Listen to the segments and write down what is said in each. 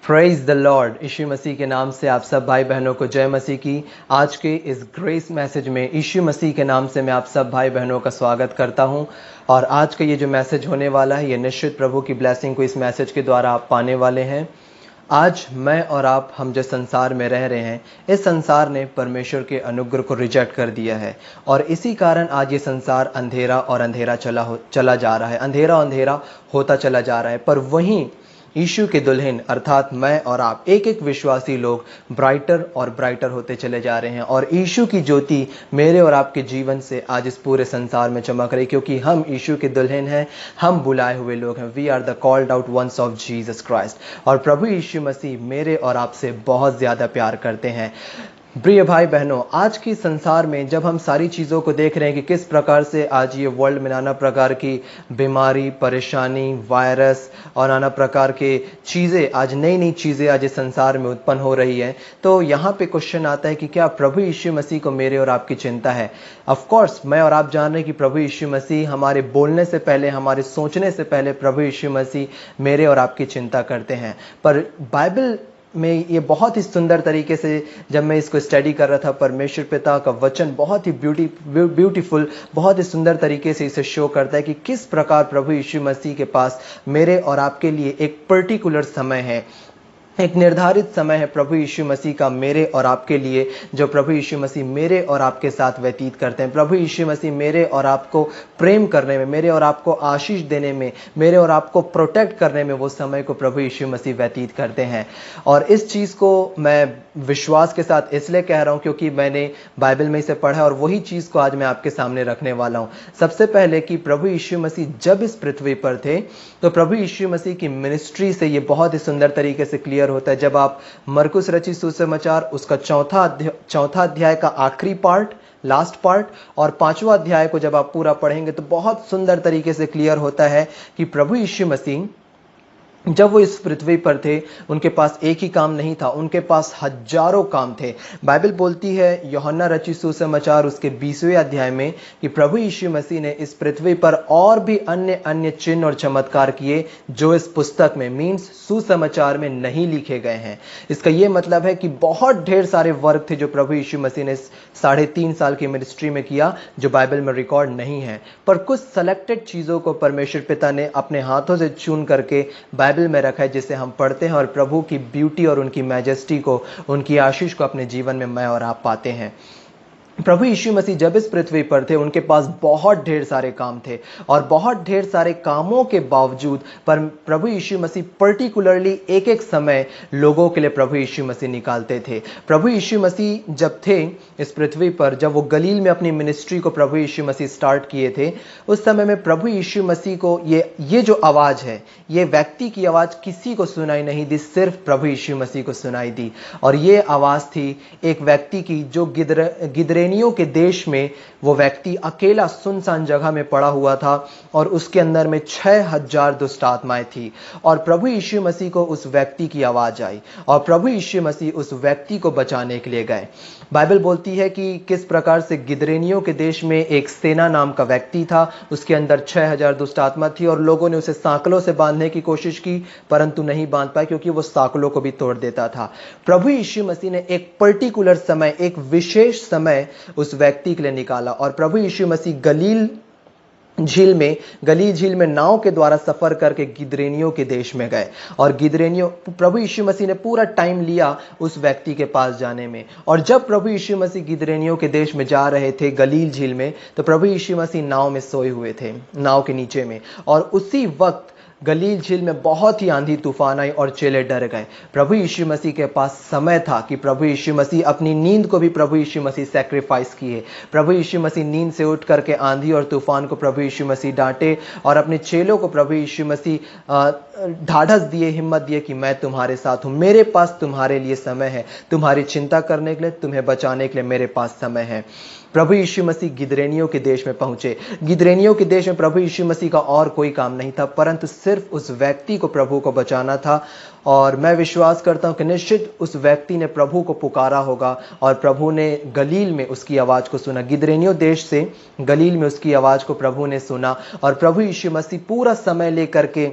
Praise the Lord. यीशु मसीह के नाम से आप सब भाई बहनों को जय मसीह की। आज के इस ग्रेस मैसेज में यीशु मसीह के नाम से मैं आप सब भाई बहनों का स्वागत करता हूं। और आज का ये जो मैसेज होने वाला है, ये निश्चित प्रभु की ब्लेसिंग को इस मैसेज के द्वारा आप पाने वाले हैं। आज मैं और आप, हम जिस संसार में रह रहे हैं, इस संसार ने परमेश्वर के अनुग्रह को रिजेक्ट कर दिया है और इसी कारण आज ये संसार अंधेरा और अंधेरा चला जा रहा है, अंधेरा अंधेरा होता चला जा रहा है। पर वहीं यीशु के दुल्हन अर्थात मैं और आप, एक एक विश्वासी लोग ब्राइटर और ब्राइटर होते चले जा रहे हैं और यीशु की ज्योति मेरे और आपके जीवन से आज इस पूरे संसार में चमक रही, क्योंकि हम यीशु के दुल्हन हैं, हम बुलाए हुए लोग हैं। We are the called out ones of Jesus Christ. और प्रभु यीशु मसीह मेरे और आपसे बहुत ज़्यादा प्यार करते हैं। प्रिय भाई बहनों, आज की संसार में जब हम सारी चीज़ों को देख रहे हैं कि किस प्रकार से आज ये वर्ल्ड में नाना प्रकार की बीमारी, परेशानी, वायरस और नाना प्रकार के चीज़ें, आज नई नई चीज़ें आज इस संसार में उत्पन्न हो रही है, तो यहाँ पे क्वेश्चन आता है कि क्या प्रभु यीशु मसीह को मेरे और आपकी चिंता है? ऑफ कोर्स मैं और आप जान रहे हैं कि प्रभु यीशु मसीह हमारे बोलने से पहले, हमारे सोचने से पहले प्रभु यीशु मसीह मेरे और आपकी चिंता करते हैं। पर बाइबल में ये बहुत ही सुंदर तरीके से जब मैं इसको स्टडी कर रहा था, परमेश्वर पिता का वचन बहुत ही ब्यूटीफुल, बहुत ही सुंदर तरीके से इसे शो करता है कि किस प्रकार प्रभु यीशु मसीह के पास मेरे और आपके लिए एक पर्टिकुलर समय है, एक निर्धारित समय है प्रभु यीशु मसीह का मेरे और आपके लिए, जो प्रभु यीशु मसीह मेरे और आपके साथ व्यतीत करते हैं। प्रभु यीशु मसीह मेरे और आपको प्रेम करने में, मेरे और आपको आशीष देने में, मेरे और आपको प्रोटेक्ट करने में वो समय को प्रभु यीशु मसीह व्यतीत करते हैं। और इस चीज़ को मैं विश्वास के साथ इसलिए कह रहा हूँ क्योंकि मैंने बाइबल में इसे पढ़ा और वही चीज़ को आज मैं आपके सामने रखने वाला हूँ। सबसे पहले कि प्रभु यीशु मसीह जब इस पृथ्वी पर थे, तो प्रभु यीशु मसीह की मिनिस्ट्री से ये बहुत ही सुंदर तरीके से क्लियर होता है। जब आप मरकुस रचित सुसमाचार उसका चौथा अध्याय का आखिरी पार्ट, लास्ट पार्ट, और 5वां अध्याय को जब आप पूरा पढ़ेंगे तो बहुत सुंदर तरीके से क्लियर होता है कि प्रभु यीशु मसीह जब वो इस पृथ्वी पर थे, उनके पास एक ही काम नहीं था, उनके पास हजारों काम थे। बाइबल बोलती है यूहन्ना रचित सुसमाचार उसके 20वें अध्याय में कि प्रभु यीशु मसीह ने इस पृथ्वी पर और भी अन्य अन्य चिन्ह और चमत्कार किए जो इस पुस्तक में, मीन्स सुसमाचार में नहीं लिखे गए हैं। इसका ये मतलब है कि बहुत ढेर सारे वर्क थे जो प्रभु यीशु मसीह ने 3.5 साल की मिनिस्ट्री में किया, जो बाइबल में रिकॉर्ड नहीं है। पर कुछ सेलेक्टेड चीज़ों को परमेश्वर पिता ने अपने हाथों से चुन करके बाइबल में रखा है, जिसे हम पढ़ते हैं और प्रभु की ब्यूटी और उनकी मैजेस्टी को, उनकी आशीष को अपने जीवन में मैं और आप पाते हैं। प्रभु यीशु मसीह जब इस पृथ्वी पर थे, उनके पास बहुत ढेर सारे काम थे और बहुत ढेर सारे कामों के बावजूद पर प्रभु यीशु मसीह पर्टिकुलरली एक एक समय लोगों के लिए प्रभु यीशु मसीह निकालते थे। प्रभु यीशु मसीह जब थे इस पृथ्वी पर, जब वो गलील में अपनी मिनिस्ट्री को प्रभु यीशु मसीह स्टार्ट किए थे, उस समय में प्रभु यीशु मसीह को ये जो आवाज़ है, ये व्यक्ति की आवाज़ किसी को सुनाई नहीं दी, सिर्फ प्रभु यीशु मसीह को सुनाई दी। और ये आवाज़ थी एक व्यक्ति की जो गिदरेनियों के देश में वो व्यक्ति अकेला सुनसान जगह में पड़ा हुआ था और उसके अंदर में 6000 दुष्ट आत्माएं थी। और प्रभु यीशु मसीह को उस व्यक्ति की आवाज आई और प्रभु यीशु मसीह उस व्यक्ति को बचाने के लिए गए। बाइबल बोलती है कि किस प्रकार से गिदरेनियों के देश में एक सेना नाम का व्यक्ति था, उसके अंदर 6000 दुष्ट आत्मा थी और लोगों ने उसे सांकलों से बांधने की कोशिश की, परंतु नहीं बांध पाए क्योंकि वो सांकलों को भी तोड़ देता था। प्रभु यीशु मसीह ने एक पर्टिकुलर समय, एक विशेष समय उस व्यक्ति के लिए निकाला और प्रभु यीशु मसीह गलील झील में नाव के द्वारा सफर करके गिदरेनियों के देश में गए। और प्रभु यीशु मसीह ने पूरा टाइम लिया उस व्यक्ति के पास जाने में। और जब प्रभु यीशु मसीह गिदरेनियों के देश में जा रहे थे गलील झील में, तो प्रभु यीशु मसीह नाव में सोए हुए थे, नाव के नीचे में। और उसी वक्त गलील झील में बहुत ही आंधी तूफान आई और चेले डर गए। प्रभु यीशु मसीह के पास समय था कि प्रभु यीशु मसीह अपनी नींद को भी प्रभु यीशु मसीह सैक्रिफाइस किए। प्रभु यीशु मसीह नींद से उठ करके आंधी और तूफान को प्रभु यीशु मसीह डांटे और अपने चेलों को प्रभु यीशु मसीह ढाढ़स दिए, हिम्मत दिए कि मैं तुम्हारे साथ हूं, मेरे पास तुम्हारे लिए समय है, तुम्हारी चिंता करने के लिए, तुम्हें बचाने के लिए मेरे पास समय है। प्रभु यीशु मसीह गिदरेनियों के देश में पहुंचे। गिदरेनियों के देश में प्रभु यीशु मसीह का और कोई काम नहीं था, परंतु सिर्फ उस व्यक्ति को प्रभु को बचाना था। और मैं विश्वास करता हूं कि निश्चित उस व्यक्ति ने प्रभु को पुकारा होगा और प्रभु ने गलील में उसकी आवाज़ को सुना। गिदरेनियों देश से गलील में उसकी आवाज़ को प्रभु ने सुना और प्रभु यीशु मसीह पूरा समय लेकर के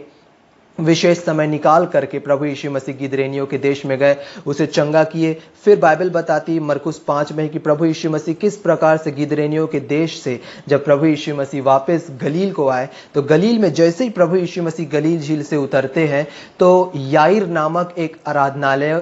विशेष समय निकाल करके प्रभु यीशु मसीह गिदरेनियों के देश में गए, उसे चंगा किए। फिर बाइबल बताती है मरकुस 5 में कि प्रभु यीशु मसीह किस प्रकार से गिदरेनियों के देश से जब प्रभु यीशु मसीह वापस गलील को आए, तो गलील में जैसे ही प्रभु यीशु मसीह गलील झील से उतरते हैं तो याईर नामक एक आराधनालय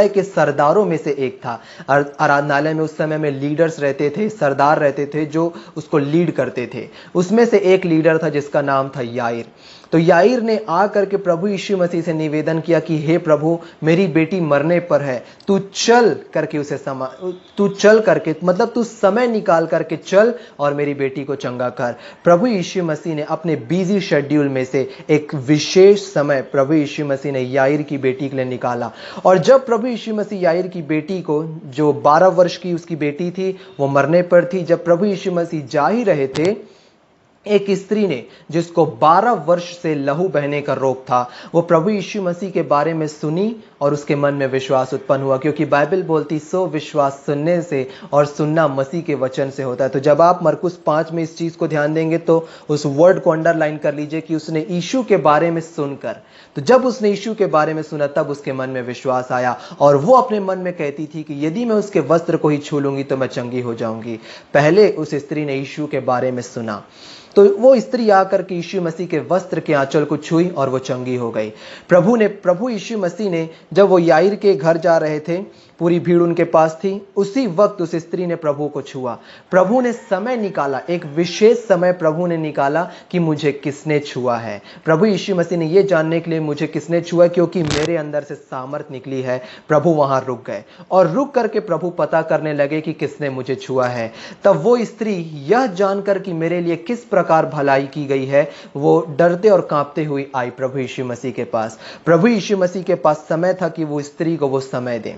के सरदारों में से एक था। आराधनालय में उस समय में लीडर्स रहते थे, सरदार रहते थे जो उसको लीड करते थे। उसमें से एक लीडर था जिसका नाम था याईर। तो याईर ने आकर के प्रभु यीशु मसीह से निवेदन किया कि हे प्रभु, मेरी बेटी मरने पर है, तू चल करके मतलब तू समय निकाल करके चल और मेरी बेटी को चंगा कर। प्रभु यीशु मसीह ने अपने बिजी शेड्यूल में से एक विशेष समय प्रभु यीशु मसीह ने याईर की बेटी के लिए निकाला। और जब प्रभु यीशु मसीह याईर की बेटी को, जो 12 वर्ष की उसकी बेटी थी, वो मरने पर थी, जब प्रभु यीशु मसीह जा ही रहे थे, एक स्त्री ने जिसको 12 वर्ष से लहू बहने का रोग था, वो प्रभु यीशु मसीह के बारे में सुनी और उसके मन में विश्वास उत्पन्न हुआ, क्योंकि बाइबल बोलती सो विश्वास सुनने से और सुनना मसीह के वचन से होता है। तो जब आप मरकुस 5 में इस चीज को ध्यान देंगे तो उस वर्ड को अंडरलाइन कर लीजिए कि उसने यीशु के बारे में सुनकर, तो जब उसने यीशु के बारे में सुना तब उसके मन में विश्वास आया और वो अपने मन में कहती थी कि यदि मैं उसके वस्त्र को ही छू लूंगी तो मैं चंगी हो जाऊंगी। पहले उस स्त्री ने यीशु के बारे में सुना, तो वो स्त्री आकर के यीशु मसीह के वस्त्र के आंचल को छुई और वो चंगी हो गई। प्रभु यीशु मसीह ने, जब वो याईर के घर जा रहे थे, पूरी भीड़ उनके पास थी, उसी वक्त उस स्त्री ने प्रभु को छुआ। प्रभु ने समय निकाला, एक विशेष समय प्रभु ने निकाला कि मुझे किसने छुआ है। प्रभु यीशु मसीह ने ये जानने के लिए मुझे किसने छुआ, क्योंकि मेरे अंदर से सामर्थ निकली है। प्रभु वहां रुक गए और रुक करके प्रभु पता करने लगे कि किसने मुझे छुआ है। तब वो स्त्री यह जानकर कि मेरे लिए किस प्रकार भलाई की गई है, वो डरते और कांपते हुए आई प्रभु यीशु मसीह के पास। प्रभु यीशु मसीह के पास समय था कि वो स्त्री को वो समय दें,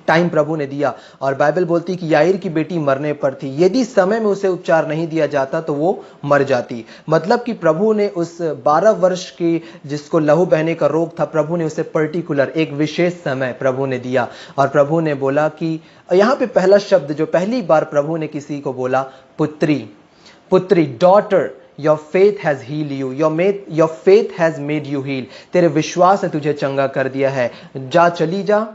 टाइम प्रभु ने दिया। और बाइबल बोलती कि याईर की बेटी मरने पर थी, यदि समय में उसे उपचार नहीं दिया जाता तो वो मर जाती। मतलब कि प्रभु ने उस 12 वर्ष की जिसको लहू बहने का रोग था, प्रभु ने उसे पर्टिकुलर एक विशेष समय प्रभु ने दिया। और प्रभु ने बोला कि यहां पे पहला शब्द जो पहली बार प्रभु ने किसी को बोला, पुत्री, daughter, your faith has heal you, your faith has made you heal. तेरे विश्वास ने तुझे चंगा कर दिया है, जा, चली जा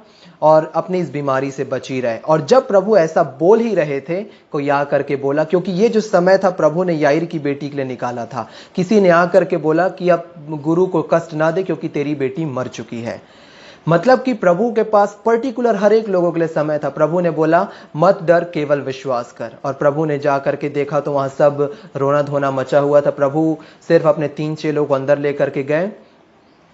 और अपनी इस बीमारी से बची रहे। और जब प्रभु ऐसा बोल ही रहे थे, कोई आकर के बोला, क्योंकि ये जो समय था प्रभु ने याईर की बेटी के लिए निकाला था, किसी ने आकर के बोला कि अब गुरु को कष्ट ना दे क्योंकि तेरी बेटी मर चुकी है। मतलब कि प्रभु के पास पर्टिकुलर हर एक लोगों के लिए समय था। प्रभु ने बोला मत डर, केवल विश्वास कर। और प्रभु ने जाकर के देखा तो वहां सब रोना धोना मचा हुआ था। प्रभु सिर्फ अपने 3 चेलों को अंदर लेकर के गए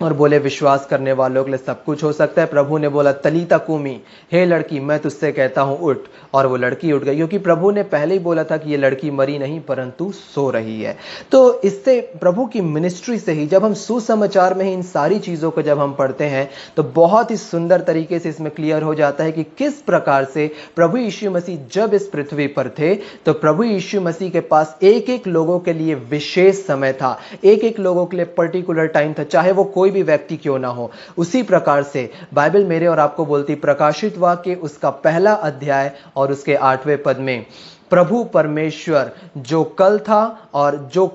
और बोले विश्वास करने वालों के लिए सब कुछ हो सकता है। प्रभु ने बोला तलीता कुमी, हे लड़की मैं तुझसे कहता हूं उठ। और वो लड़की उठ गई, क्योंकि प्रभु ने पहले ही बोला था कि ये लड़की मरी नहीं परंतु सो रही है। तो इससे प्रभु की मिनिस्ट्री से ही जब हम सुसमाचार में ही इन सारी चीजों को जब हम पढ़ते हैं तो बहुत ही सुंदर तरीके से इसमें क्लियर हो जाता है कि किस प्रकार से प्रभु यीशु मसीह जब इस पृथ्वी पर थे तो प्रभु यीशु मसीह के पास एक एक लोगों के लिए विशेष समय था, एक एक लोगों के लिए पर्टिकुलर टाइम था, चाहे वो कोई भी व्यक्ति क्यों ना हो। उसी प्रकार से बाइबल मेरे और आपको बोलती, प्रकाशित वाक्य उसका पहला अध्याय और उसके 8वें पद में, प्रभु परमेश्वर जो कल था और जो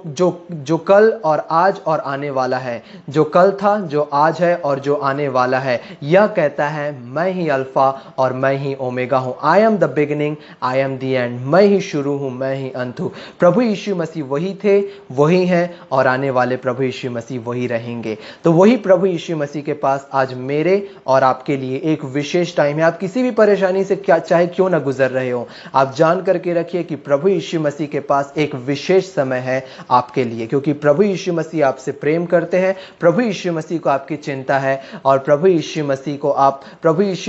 कल और आज और आने वाला है, जो कल था, जो आज है और जो आने वाला है, यह कहता है मैं ही अल्फा और मैं ही ओमेगा हूं। I am the beginning, I am the end. मैं ही शुरू हूं, मैं ही अंत हूं। प्रभु यीशु मसीह वही थे, वही हैं और आने वाले प्रभु यीशु मसीह वही रहेंगे। तो वही प्रभु यीशु मसीह के पास आज मेरे और आपके लिए एक विशेष टाइम है। आप किसी भी परेशानी से चाहे क्यों ना गुजर रहे हो, आप जान करके रखिए कि प्रभु यीशु मसीह के पास एक विशेष समय है आपके लिए, क्योंकि प्रभु यीशु मसीह आपसे प्रेम करते हैं, प्रभु यीशु मसीह को आपकी चिंता है और प्रभु यीशु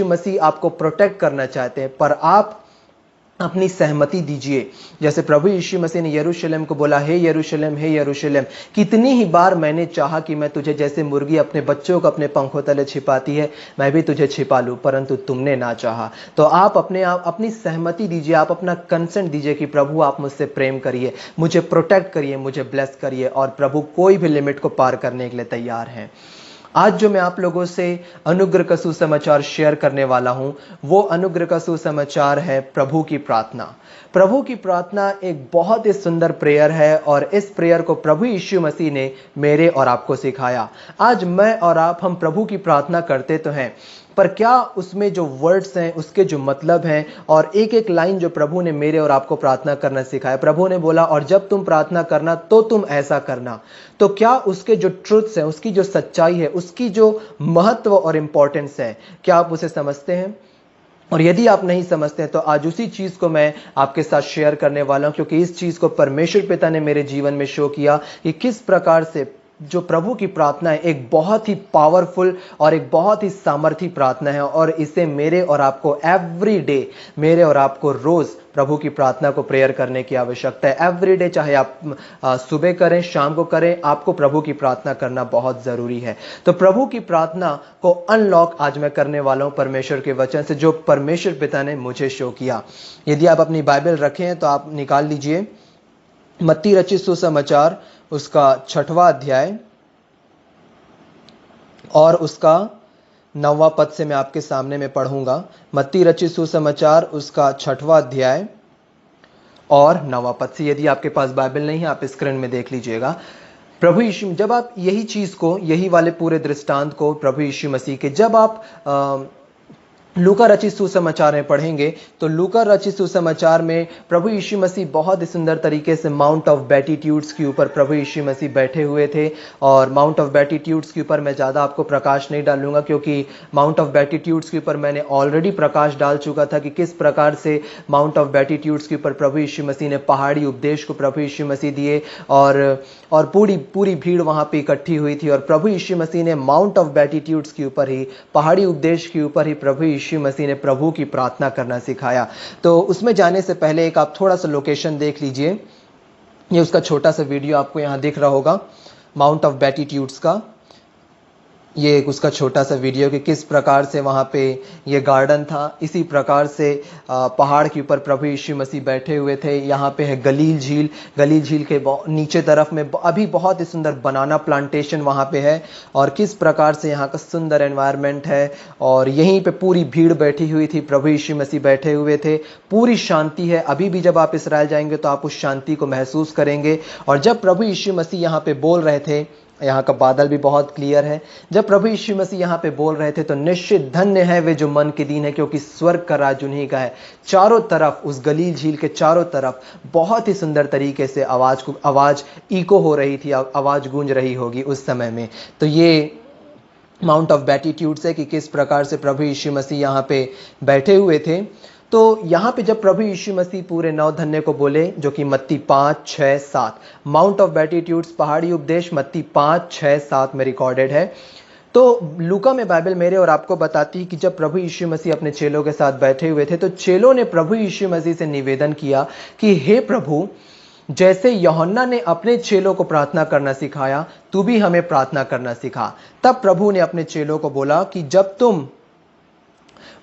मसीह आपको प्रोटेक्ट करना चाहते हैं। पर आप अपनी सहमति दीजिए। जैसे प्रभु यीशु मसीह ने यरूशलेम को बोला, हे यरूशलेम, हे यरूशलेम, कितनी ही बार मैंने चाहा कि मैं तुझे जैसे मुर्गी अपने बच्चों को अपने पंखों तले छिपाती है, मैं भी तुझे छिपा लूं, परंतु तुमने ना चाहा। तो आप अपनी सहमति दीजिए, आप अपना कंसेंट दीजिए कि प्रभु आप मुझसे प्रेम करिए, मुझे प्रोटेक्ट करिए, मुझे ब्लेस करिए। और प्रभु कोई भी लिमिट को पार करने के लिए तैयार हैं। आज जो मैं आप लोगों से अनुग्रह का सुसमाचार शेयर करने वाला हूं, वो अनुग्रह का सुसमाचार है प्रभु की प्रार्थना। प्रभु की प्रार्थना एक बहुत ही सुंदर प्रेयर है और इस प्रेयर को प्रभु यीशु मसीह ने मेरे और आपको सिखाया। आज मैं और आप हम प्रभु की प्रार्थना करते तो हैं, पर क्या उसमें जो वर्ड्स हैं, उसके जो मतलब हैं और एक एक लाइन जो प्रभु ने मेरे और आपको प्रार्थना करना सिखाया। प्रभु ने बोला, और जब तुम प्रार्थना करना तो तुम ऐसा करना। तो क्या उसके जो ट्रुथ्स हैं, उसकी जो सच्चाई है, उसकी जो महत्व और इंपॉर्टेंस है, क्या आप उसे समझते हैं? और यदि आप नहीं समझते हैं तो आज उसी चीज को मैं आपके साथ शेयर करने वाला हूं, क्योंकि इस चीज को परमेश्वर पिता ने मेरे जीवन में शो किया कि किस प्रकार से जो प्रभु की प्रार्थना है एक बहुत ही पावरफुल और एक बहुत ही सामर्थी प्रार्थना है, और इसे मेरे और आपको एवरी डे, मेरे और आपको रोज प्रभु की प्रार्थना को प्रेयर करने की आवश्यकता है। एवरी डे, चाहे आप सुबह करें, शाम को करें, आपको प्रभु की प्रार्थना करना बहुत जरूरी है। तो प्रभु की प्रार्थना को अनलॉक आज मैं करने वाला हूं परमेश्वर के वचन से, जो परमेश्वर पिता ने मुझे शो किया। यदि आप अपनी बाइबल रखे हैं तो आप निकाल लीजिए मत्ती रचित सुसमाचार, उसका 6वां अध्याय और उसका 9वां पद से मैं आपके सामने में पढ़ूंगा। मत्ती रचित सुसमाचार, उसका 6वां अध्याय और 9वां पद से। यदि आपके पास बाइबल नहीं है, आप स्क्रीन में देख लीजिएगा। प्रभु यीशु, जब आप यही चीज को, यही वाले पूरे दृष्टांत को प्रभु यीशु मसीह के, जब आप लूका रचित सुसमाचार में पढ़ेंगे तो लूका रचित सुसमाचार में प्रभु यीशु मसीह बहुत ही सुंदर तरीके से माउंट ऑफ बेटिट्यूड्स के ऊपर प्रभु यीशु मसीह बैठे हुए थे। और माउंट ऑफ बेटिट्यूड्स के ऊपर मैं ज़्यादा आपको प्रकाश नहीं डालूंगा, क्योंकि माउंट ऑफ बेटिट्यूड्स के ऊपर मैंने ऑलरेडी प्रकाश डाल चुका था कि किस प्रकार से माउंट ऑफ बेटिट्यूड्स के ऊपर प्रभु यीशु मसीह ने पहाड़ी उपदेश को प्रभु यीशु मसीह दिए, और पूरी भीड़ वहाँ पे इकट्ठी हुई थी, और प्रभु यीशु मसीह ने माउंट ऑफ बेटिट्यूड्स के ऊपर ही, पहाड़ी उपदेश के ऊपर ही प्रभु यीशु मसीह ने प्रभु की प्रार्थना करना सिखाया। तो उसमें जाने से पहले एक आप थोड़ा सा लोकेशन देख लीजिए। ये उसका छोटा सा वीडियो आपको यहाँ दिख रहा होगा, माउंट ऑफ बेटिट्यूड्स का। ये एक उसका छोटा सा वीडियो कि किस प्रकार से वहाँ पे ये गार्डन था। इसी प्रकार से पहाड़ के ऊपर प्रभु यीशु मसीह बैठे हुए थे। यहाँ पे है गलील झील। गलील झील के नीचे तरफ में अभी बहुत ही सुंदर बनाना प्लांटेशन वहाँ पे है, और किस प्रकार से यहाँ का सुंदर एनवायरनमेंट है। और यहीं पे पूरी भीड़ बैठी हुई थी, प्रभु यीशु मसीह बैठे हुए थे। पूरी शांति है। अभी भी जब आप इस्राएल जाएंगे तो आप उस शांति को महसूस करेंगे। और जब प्रभु यीशु मसीह यहाँ पे बोल रहे थे, यहाँ का बादल भी बहुत क्लियर है, जब प्रभु यीशु मसीह यहाँ पे बोल रहे थे तो निश्चित धन्य है वे जो मन के दीन है, क्योंकि स्वर्ग का राज उन्हीं का है। चारों तरफ, उस गलील झील के चारों तरफ बहुत ही सुंदर तरीके से आवाज इको हो रही थी, आवाज गूंज रही होगी उस समय में। तो ये माउंट ऑफ बेटिट्यूड्स है कि किस प्रकार से प्रभु यीशु मसीह यहाँ पे बैठे हुए थे। तो यहाँ पे जब प्रभु यीशु मसीह पूरे 9 धन्य को बोले, जो कि मत्ती 5, 6, 7, माउंट ऑफ बेटिट्यूड्स, पहाड़ी उपदेश, मत्ती 5, 6, 7 में रिकॉर्डेड है। तो लूका में बाइबल मेरे और आपको बताती है कि जब प्रभु यीशु मसीह अपने चेलों के साथ बैठे हुए थे तो चेलों ने प्रभु यीशु मसीह से निवेदन किया कि हे प्रभु, जैसे यूहन्ना ने अपने चेलों को प्रार्थना करना सिखाया, तू भी हमें प्रार्थना करना सिखा। तब प्रभु ने अपने चेलों को बोला कि जब तुम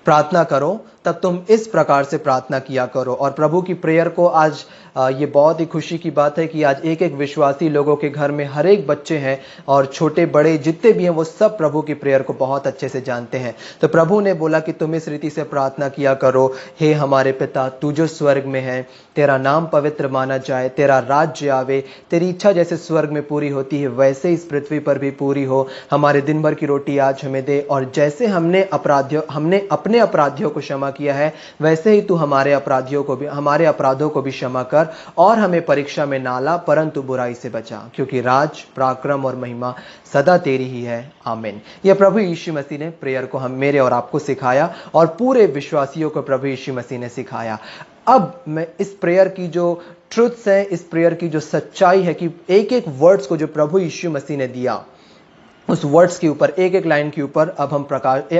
प्रार्थना करो तब तुम इस प्रकार से प्रार्थना किया करो। और प्रभु की प्रेयर को आज ये बहुत ही खुशी की बात है कि आज एक एक विश्वासी लोगों के घर में हर एक बच्चे हैं, और छोटे बड़े जितने भी हैं वो सब प्रभु की प्रेयर को बहुत अच्छे से जानते हैं। तो प्रभु ने बोला कि तुम इस रीति से प्रार्थना किया करो, हे हमारे पिता तू जो स्वर्ग में है, तेरा नाम पवित्र माना जाए, तेरा राज्य आवे, तेरी इच्छा जैसे स्वर्ग में पूरी होती है वैसे इस पृथ्वी पर भी पूरी हो। हमारे दिन भर की रोटी आज हमें दे, और जैसे हमने अपने अपराधियों को क्षमा किया है, वैसे ही तू हमारे अपराधों को भी क्षमा कर, और हमें परीक्षा में ना ला, परंतु बुराई से बचा, क्योंकि राज, पराक्रम और महिमा सदा तेरी ही है, आमीन। यह प्रभु यीशु मसीह ने प्रेयर को मेरे और आपको सिखाया, और पूरे विश्वासियों को प्रभु यीशु मसीह ने सिखाया। अब मैं इस प्रेयर की जो ट्रुथ्स है, इस प्रेयर की जो सच्चाई है, कि एक एक वर्ड्स को जो प्रभु यीशु मसीह ने दिया, उस वर्ड्स के ऊपर, एक एक लाइन के ऊपर अब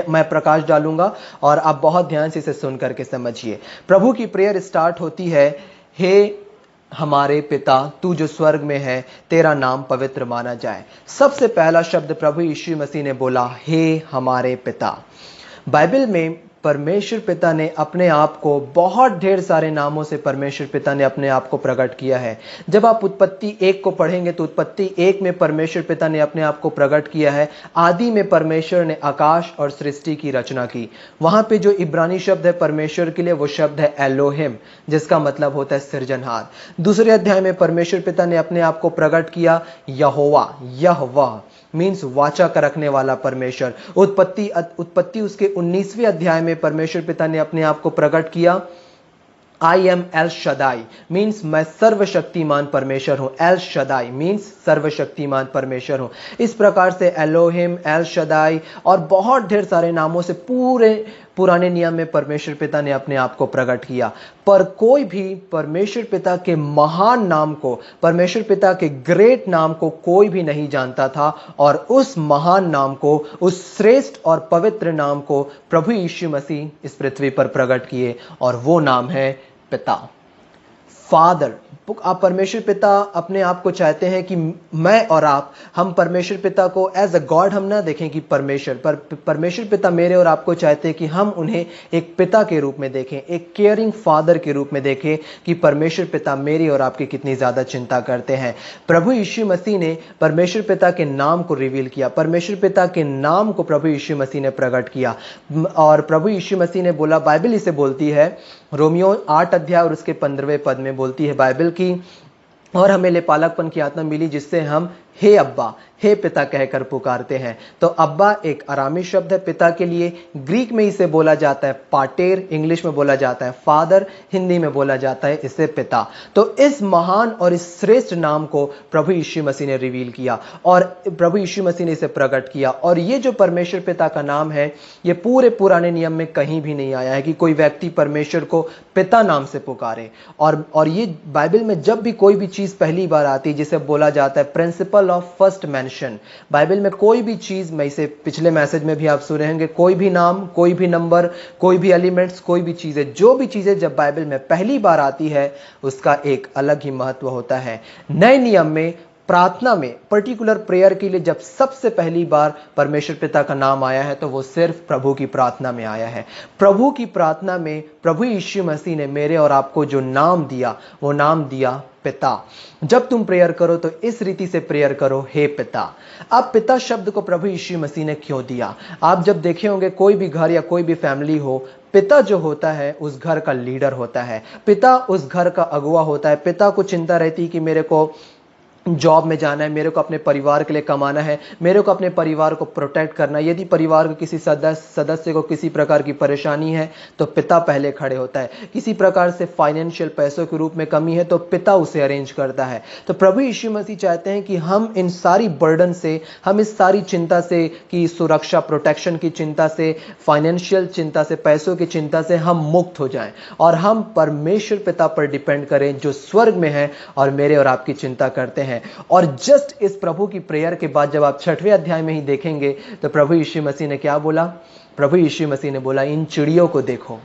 मैं प्रकाश डालूंगा, और आप बहुत ध्यान से इसे सुन करके समझिए। प्रभु की प्रेयर स्टार्ट होती है, हे हमारे पिता तू जो स्वर्ग में है, तेरा नाम पवित्र माना जाए। सबसे पहला शब्द प्रभु यीशु मसीह ने बोला, हे हमारे पिता। बाइबल में परमेश्वर पिता ने अपने आप को बहुत ढेर सारे नामों से परमेश्वर पिता ने अपने आप को प्रकट किया है। जब आप उत्पत्ति 1 को पढ़ेंगे तो उत्पत्ति 1 में परमेश्वर पिता ने अपने आप को प्रकट किया है। आदि में परमेश्वर ने आकाश और सृष्टि की रचना की। वहां पे जो इब्रानी शब्द है परमेश्वर के लिए वो शब्द है एलोहिम, जिसका मतलब होता है सृजनहार। दूसरे अध्याय में परमेश्वर पिता ने अपने आप को प्रकट किया यहोवा, यहोवा मीन्स वाचा का रखने वाला परमेश्वर। उत्पत्ति उसके 19वें अध्याय में परमेश्वर पिता ने अपने आप को प्रकट किया I am L Shaddai, means मैं सर्वशक्तिमान परमेश्वर हूं। एल शदाई मीन्स सर्वशक्तिमान परमेश्वर हूं। इस प्रकार से एलोहिम, एल शदाई और बहुत ढेर सारे नामों से पूरे पुराने नियम में परमेश्वर पिता ने अपने आप को प्रकट किया। पर कोई भी परमेश्वर पिता के महान नाम को, परमेश्वर पिता के ग्रेट नाम को कोई भी नहीं जानता था, और उस महान नाम को, उस श्रेष्ठ और पवित्र नाम को प्रभु यीशु मसीह इस पृथ्वी पर प्रकट किए, और वो नाम है पिता, फादर। आप परमेश्वर पिता अपने आप को चाहते हैं कि मैं और आप, हम परमेश्वर पिता को एज अ गॉड हम ना देखें कि परमेश्वर, पर परमेश्वर पिता मेरे और आपको चाहते हैं कि हम उन्हें एक पिता के रूप में देखें, एक केयरिंग फादर के रूप में देखें कि परमेश्वर पिता मेरी और आपकी कितनी ज्यादा चिंता करते हैं। प्रभु यीशु मसीह ने परमेश्वर पिता के नाम को रिवील किया, परमेश्वर पिता के नाम को प्रभु यीशु मसीह ने प्रकट किया। और प्रभु यीशु मसीह ने बोला, बाइबल इसे बोलती है, रोमियो 8 अध्याय और उसके 15वें पद में बोलती है बाइबल की, और हमें लेपालकपन की आत्मा मिली जिससे हम हे अब्बा, हे पिता कहकर पुकारते हैं। तो अब्बा एक अरामी शब्द है पिता के लिए। ग्रीक में इसे बोला जाता है पाटेर, इंग्लिश में बोला जाता है फादर, हिंदी में बोला जाता है इसे पिता। तो इस महान और इस श्रेष्ठ नाम को प्रभु यीशु मसीह ने रिवील किया और प्रभु यीशु मसीह ने इसे प्रकट किया। और ये जो परमेश्वर पिता का नाम है, ये पूरे पुराने नियम में कहीं भी नहीं आया है कि कोई व्यक्ति परमेश्वर को पिता नाम से पुकारे। और ये बाइबल में जब भी कोई भी चीज पहली बार आती है, जिसे बोला जाता है principle of first mention, Bible में कोई भी चीज, मैं इसे पिछले मैसेज में भी आप सुने होंगे, कोई भी नाम, कोई भी नंबर, कोई भी एलिमेंट्स, कोई भी चीजें, जो भी चीजें जब बाइबल में पहली बार आती है उसका एक अलग ही महत्व होता है। नए नियम में प्रार्थना में, पर्टिकुलर प्रेयर के लिए जब सबसे पहली बार परमेश्वर पिता का नाम आया है तो वो सिर्फ प्रभु की प्रार्थना में आया है। प्रभु की प्रार्थना में प्रभु यीशु मसीह ने मेरे और आपको जो नाम दिया, वो नाम दिया पिता। जब तुम प्रेयर करो तो इस रीति से प्रेयर करो, हे पिता। अब पिता शब्द को प्रभु यीशु मसीह ने क्यों दिया? आप जब देखे होंगे कोई भी घर या कोई भी फैमिली हो, पिता जो होता है उस घर का लीडर होता है, पिता उस घर का अगुवा होता है। पिता को चिंता रहती है कि मेरे को जॉब में जाना है, मेरे को अपने परिवार के लिए कमाना है, मेरे को अपने परिवार को प्रोटेक्ट करना है। यदि परिवार के किसी सदस्य को किसी प्रकार की परेशानी है तो पिता पहले खड़े होता है। किसी प्रकार से फाइनेंशियल पैसों के रूप में कमी है तो पिता उसे अरेंज करता है। तो प्रभु यीशु मसीह चाहते हैं कि हम इन सारी बर्डन से, हम इस सारी चिंता से, कि सुरक्षा, प्रोटेक्शन की चिंता से, फाइनेंशियल चिंता से, पैसों की चिंता से हम मुक्त हो जाएं और हम परमेश्वर पिता पर डिपेंड करें जो स्वर्ग में है और मेरे और आपकी चिंता करते हैं। और जस्ट इस प्रभु की प्रेयर के बाद जब आप 6वें अध्याय में ही देखेंगे तो प्रभु यीशु मसीह ने क्या बोला? प्रभु यीशु मसीह ने बोला, इन चिड़ियों को देखो,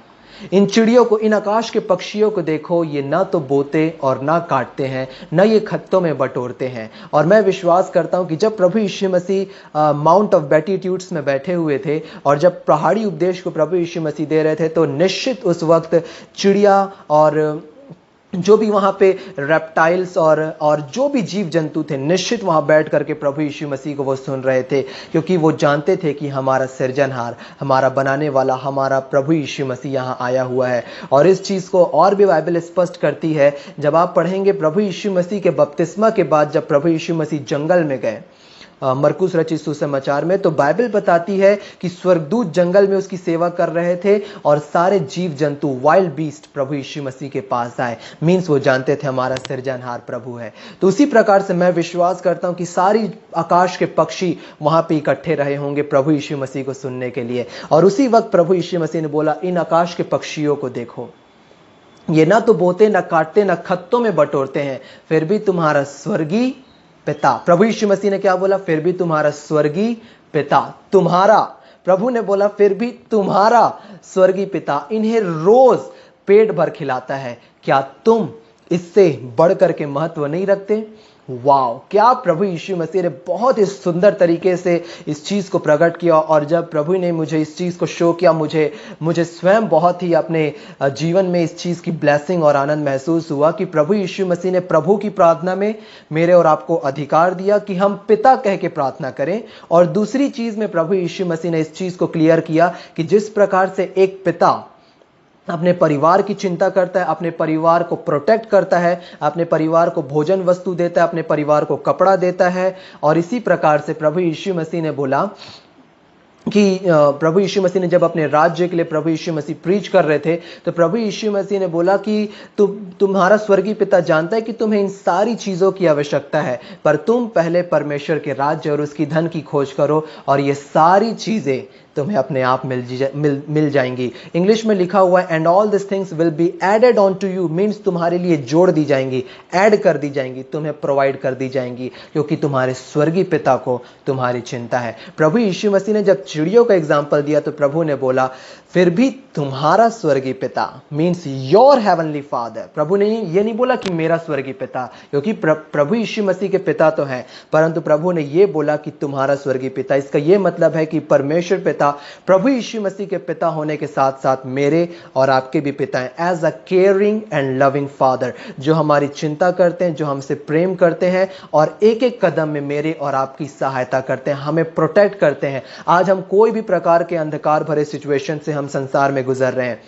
इन चिड़ियों को, इन आकाश के पक्षियों को देखो, ये ना तो बोते और ना काटते हैं, ना ये खत्तों में बटोरते हैं। और मैं विश्वास करता हूं कि जब प्रभु यीशु मसीह माउंट ऑफ बेटीट्यूड्स में बैठे हुए थे और जब पहाड़ी उपदेश को प्रभु यीशु मसीह दे रहे थे, तो निश्चित उस वक्त चिड़िया और जो भी वहां पे रेप्टाइल्स और जो भी जीव जंतु थे, निश्चित वहां बैठ करके प्रभु यीशु मसीह को वो सुन रहे थे, क्योंकि वो जानते थे कि हमारा सृजनहार, हमारा बनाने वाला, हमारा प्रभु यीशु मसीह यहाँ आया हुआ है। और इस चीज को और भी बाइबल स्पष्ट करती है। जब आप पढ़ेंगे प्रभु यीशु मसीह के बपतिस्मा के बाद जब प्रभु यीशु मसीह जंगल में गए, मरकुस रचित सुसमाचार में, तो बाइबल बताती है कि स्वर्गदूत जंगल में उसकी सेवा कर रहे थे और सारे जीव जंतु, वाइल्ड बीस्ट प्रभु यीशु मसीह के पास आए। मीन्स वो जानते थे हमारा सृजनहार प्रभु है। तो उसी प्रकार से मैं विश्वास करता हूं कि सारी आकाश के पक्षी वहां पे इकट्ठे रहे होंगे प्रभु यीशु मसीह को सुनने के लिए। और उसी वक्त प्रभु यीशु मसीह ने बोला, इन आकाश के पक्षियों को देखो, ये ना तो बोते, ना काटते, ना खत्तों में बटोरते हैं, फिर भी तुम्हारा स्वर्गीय पिता। प्रभु यीशु मसीह ने क्या बोला? फिर भी तुम्हारा स्वर्गीय पिता, तुम्हारा, प्रभु ने बोला फिर भी तुम्हारा स्वर्गीय पिता इन्हें रोज पेट भर खिलाता है। क्या तुम इससे बढ़कर के महत्व नहीं रखते? वाओ, क्या प्रभु यीशु मसीह ने बहुत ही सुंदर तरीके से इस चीज़ को प्रकट किया। और जब प्रभु ने मुझे इस चीज़ को शो किया, मुझे स्वयं बहुत ही अपने जीवन में इस चीज़ की ब्लेसिंग और आनंद महसूस हुआ कि प्रभु यीशु मसीह ने प्रभु की प्रार्थना में मेरे और आपको अधिकार दिया कि हम पिता कह के प्रार्थना करें। और दूसरी चीज़ में प्रभु यीशु मसीह ने इस चीज़ को क्लियर किया कि जिस प्रकार से एक पिता अपने परिवार की चिंता करता है, अपने परिवार को प्रोटेक्ट करता है, अपने परिवार को भोजन वस्तु देता है, अपने परिवार को कपड़ा देता है, और इसी प्रकार से प्रभु यीशु मसीह ने बोला कि प्रभु यीशु मसीह ने जब अपने राज्य के लिए प्रभु यीशु मसीह प्रीच कर रहे थे, तो प्रभु यीशु मसीह ने बोला कि तुम्हारा स्वर्गीय पिता जानता है कि तुम्हें इन सारी चीज़ों की आवश्यकता है, पर तुम पहले परमेश्वर के राज्य और उसकी धन की खोज करो और ये सारी चीज़ें तुम्हें अपने आप मिल जाएंगी। इंग्लिश में लिखा हुआ है and all this things will be added on to you, means तुम्हारे लिए जोड़ दी जाएंगी, ऐड कर दी जाएंगी, तुम्हें प्रोवाइड कर दी जाएंगी, क्योंकि तुम्हारे स्वर्गीय पिता को तुम्हारी चिंता है। प्रभु यीशु मसीह ने जब चिड़ियों का एग्जाम्पल दिया तो प्रभु ने बोला फिर भी तुम्हारा स्वर्गीय पिता, मीन्स योर हेवनली फादर। प्रभु ने ये नहीं बोला कि मेरा स्वर्गीय पिता, क्योंकि प्रभु यीशु मसीह के पिता तो हैं, परंतु प्रभु ने ये बोला कि तुम्हारा स्वर्गीय पिता। इसका ये मतलब है कि परमेश्वर पिता प्रभु यीशु मसीह के पिता होने के साथ साथ मेरे और आपके भी पिता हैं, as a caring and loving father, जो हमारी चिंता करते हैं, जो हमसे प्रेम करते हैं और एक एक कदम में मेरे और आपकी सहायता करते हैं, हमें प्रोटेक्ट करते हैं। आज हम कोई भी प्रकार के अंधकार भरे सिचुएशन से हम संसार में गुजर रहे हैं,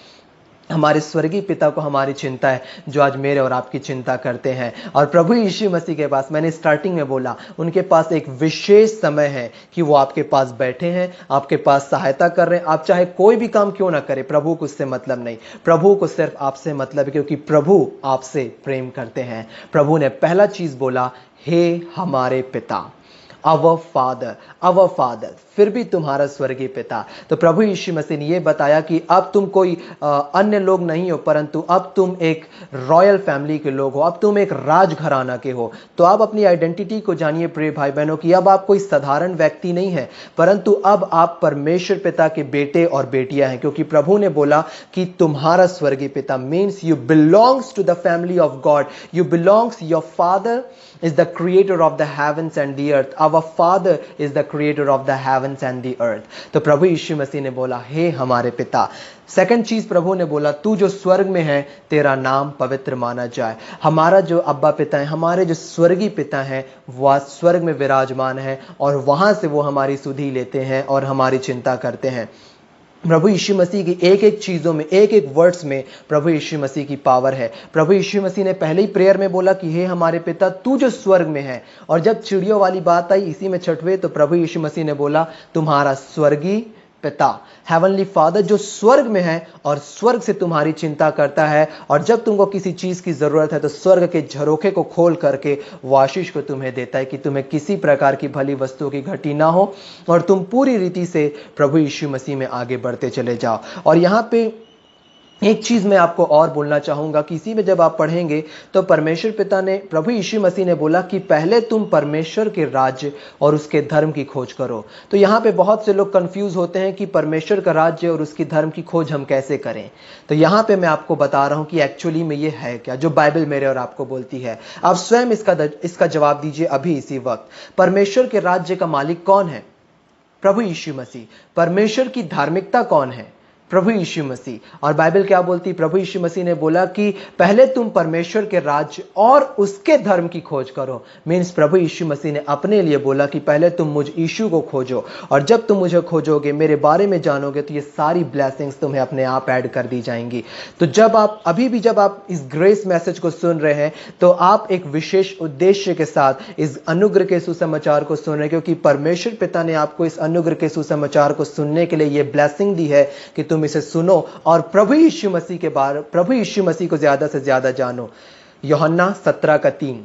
हमारे स्वर्गीय पिता को हमारी चिंता है, जो आज मेरे और आपकी चिंता करते हैं। और प्रभु यीशु मसीह के पास, मैंने स्टार्टिंग में बोला, उनके पास एक विशेष समय है कि वो आपके पास बैठे हैं, आपके पास सहायता कर रहे हैं। आप चाहे कोई भी काम क्यों ना करें, प्रभु को उससे मतलब नहीं, प्रभु को सिर्फ आपसे मतलब है, क्योंकि प्रभु आपसे प्रेम करते हैं। प्रभु ने पहला चीज बोला, हे हमारे पिता, अवर फादर, फिर भी तुम्हारा स्वर्गीय पिता। तो प्रभु यीशु मसीह ने यह बताया कि अब तुम कोई अन्य लोग नहीं हो, परंतु अब तुम एक रॉयल फैमिली के लोग हो, अब तुम एक राजघराना के हो। तो आप अपनी आइडेंटिटी को जानिए प्रिय भाई बहनों की, अब आप कोई साधारण व्यक्ति नहीं है, परंतु अब आप परमेश्वर पिता के बेटे और बेटियां हैं, क्योंकि प्रभु ने बोला कि तुम्हारा स्वर्गीय पिता, means you belongs to the family of God, you belongs, your father is the creator of the heavens and the earth. Our Father is the creator of the heavens and the earth. तो प्रभु यीशु मसीह ने बोला, हे हमारे पिता। Second चीज प्रभु ने बोला, तू जो स्वर्ग में है तेरा नाम पवित्र माना जाए। हमारा जो अब्बा पिता है, हमारे जो स्वर्गीय पिता हैं, वह स्वर्ग में विराजमान है और वहां से वो हमारी सुधि लेते हैं और हमारी चिंता करते हैं। प्रभु यीशु मसीह की एक एक चीज़ों में, एक एक वर्ड्स में प्रभु यीशु मसीह की पावर है। प्रभु यीशु मसीह ने पहले ही प्रेयर में बोला कि हे हमारे पिता, तू जो स्वर्ग में है। और जब चिड़ियों वाली बात आई इसी में छठवें, तो प्रभु यीशु मसीह ने बोला तुम्हारा स्वर्गीय पिता, हेवनली फादर, जो स्वर्ग में है और स्वर्ग से तुम्हारी चिंता करता है। और जब तुमको किसी चीज की जरूरत है तो स्वर्ग के झरोखे को खोल करके वो आशीष को तुम्हें देता है कि तुम्हें किसी प्रकार की भली वस्तुओं की घटी ना हो और तुम पूरी रीति से प्रभु यीशु मसीह में आगे बढ़ते चले जाओ। और यहाँ पे एक चीज मैं आपको और बोलना चाहूंगा कि इसी में जब आप पढ़ेंगे तो परमेश्वर पिता ने, प्रभु यीशु मसीह ने बोला कि पहले तुम परमेश्वर के राज्य और उसके धर्म की खोज करो। तो यहाँ पे बहुत से लोग कंफ्यूज होते हैं कि परमेश्वर का राज्य और उसकी धर्म की खोज हम कैसे करें। तो यहाँ पे मैं आपको बता रहा हूँ कि एक्चुअली में ये है क्या जो बाइबल मेरे और आपको बोलती है। आप स्वयं इसका जवाब दीजिए अभी इसी वक्त। परमेश्वर के राज्य का मालिक कौन है? प्रभु यीशु मसीह। परमेश्वर की धार्मिकता कौन है? प्रभु यीशु मसीह। और बाइबल क्या बोलती? प्रभु यीशु मसीह ने बोला कि पहले तुम परमेश्वर के राज्य और उसके धर्म की खोज करो। मीन्स प्रभु यीशु मसीह ने अपने लिए बोला कि पहले तुम मुझ यीशु को खोजो, और जब तुम मुझे खोजोगे, मेरे बारे में जानोगे, तो ये सारी ब्लेसिंग्स तुम्हें अपने आप ऐड कर दी जाएंगी। तो जब आप जब आप इस ग्रेस मैसेज को सुन रहे हैं तो आप एक विशेष उद्देश्य के साथ इस अनुग्रह के सुसमाचार को सुन रहे हैं, क्योंकि परमेश्वर पिता ने आपको इस अनुग्रह के सुसमाचार को सुनने के लिए ये ब्लेसिंग दी है कि तुम इसे सुनो और प्रभु यीशु मसीह को ज्यादा से ज्यादा जानो। यूहन्ना 17:3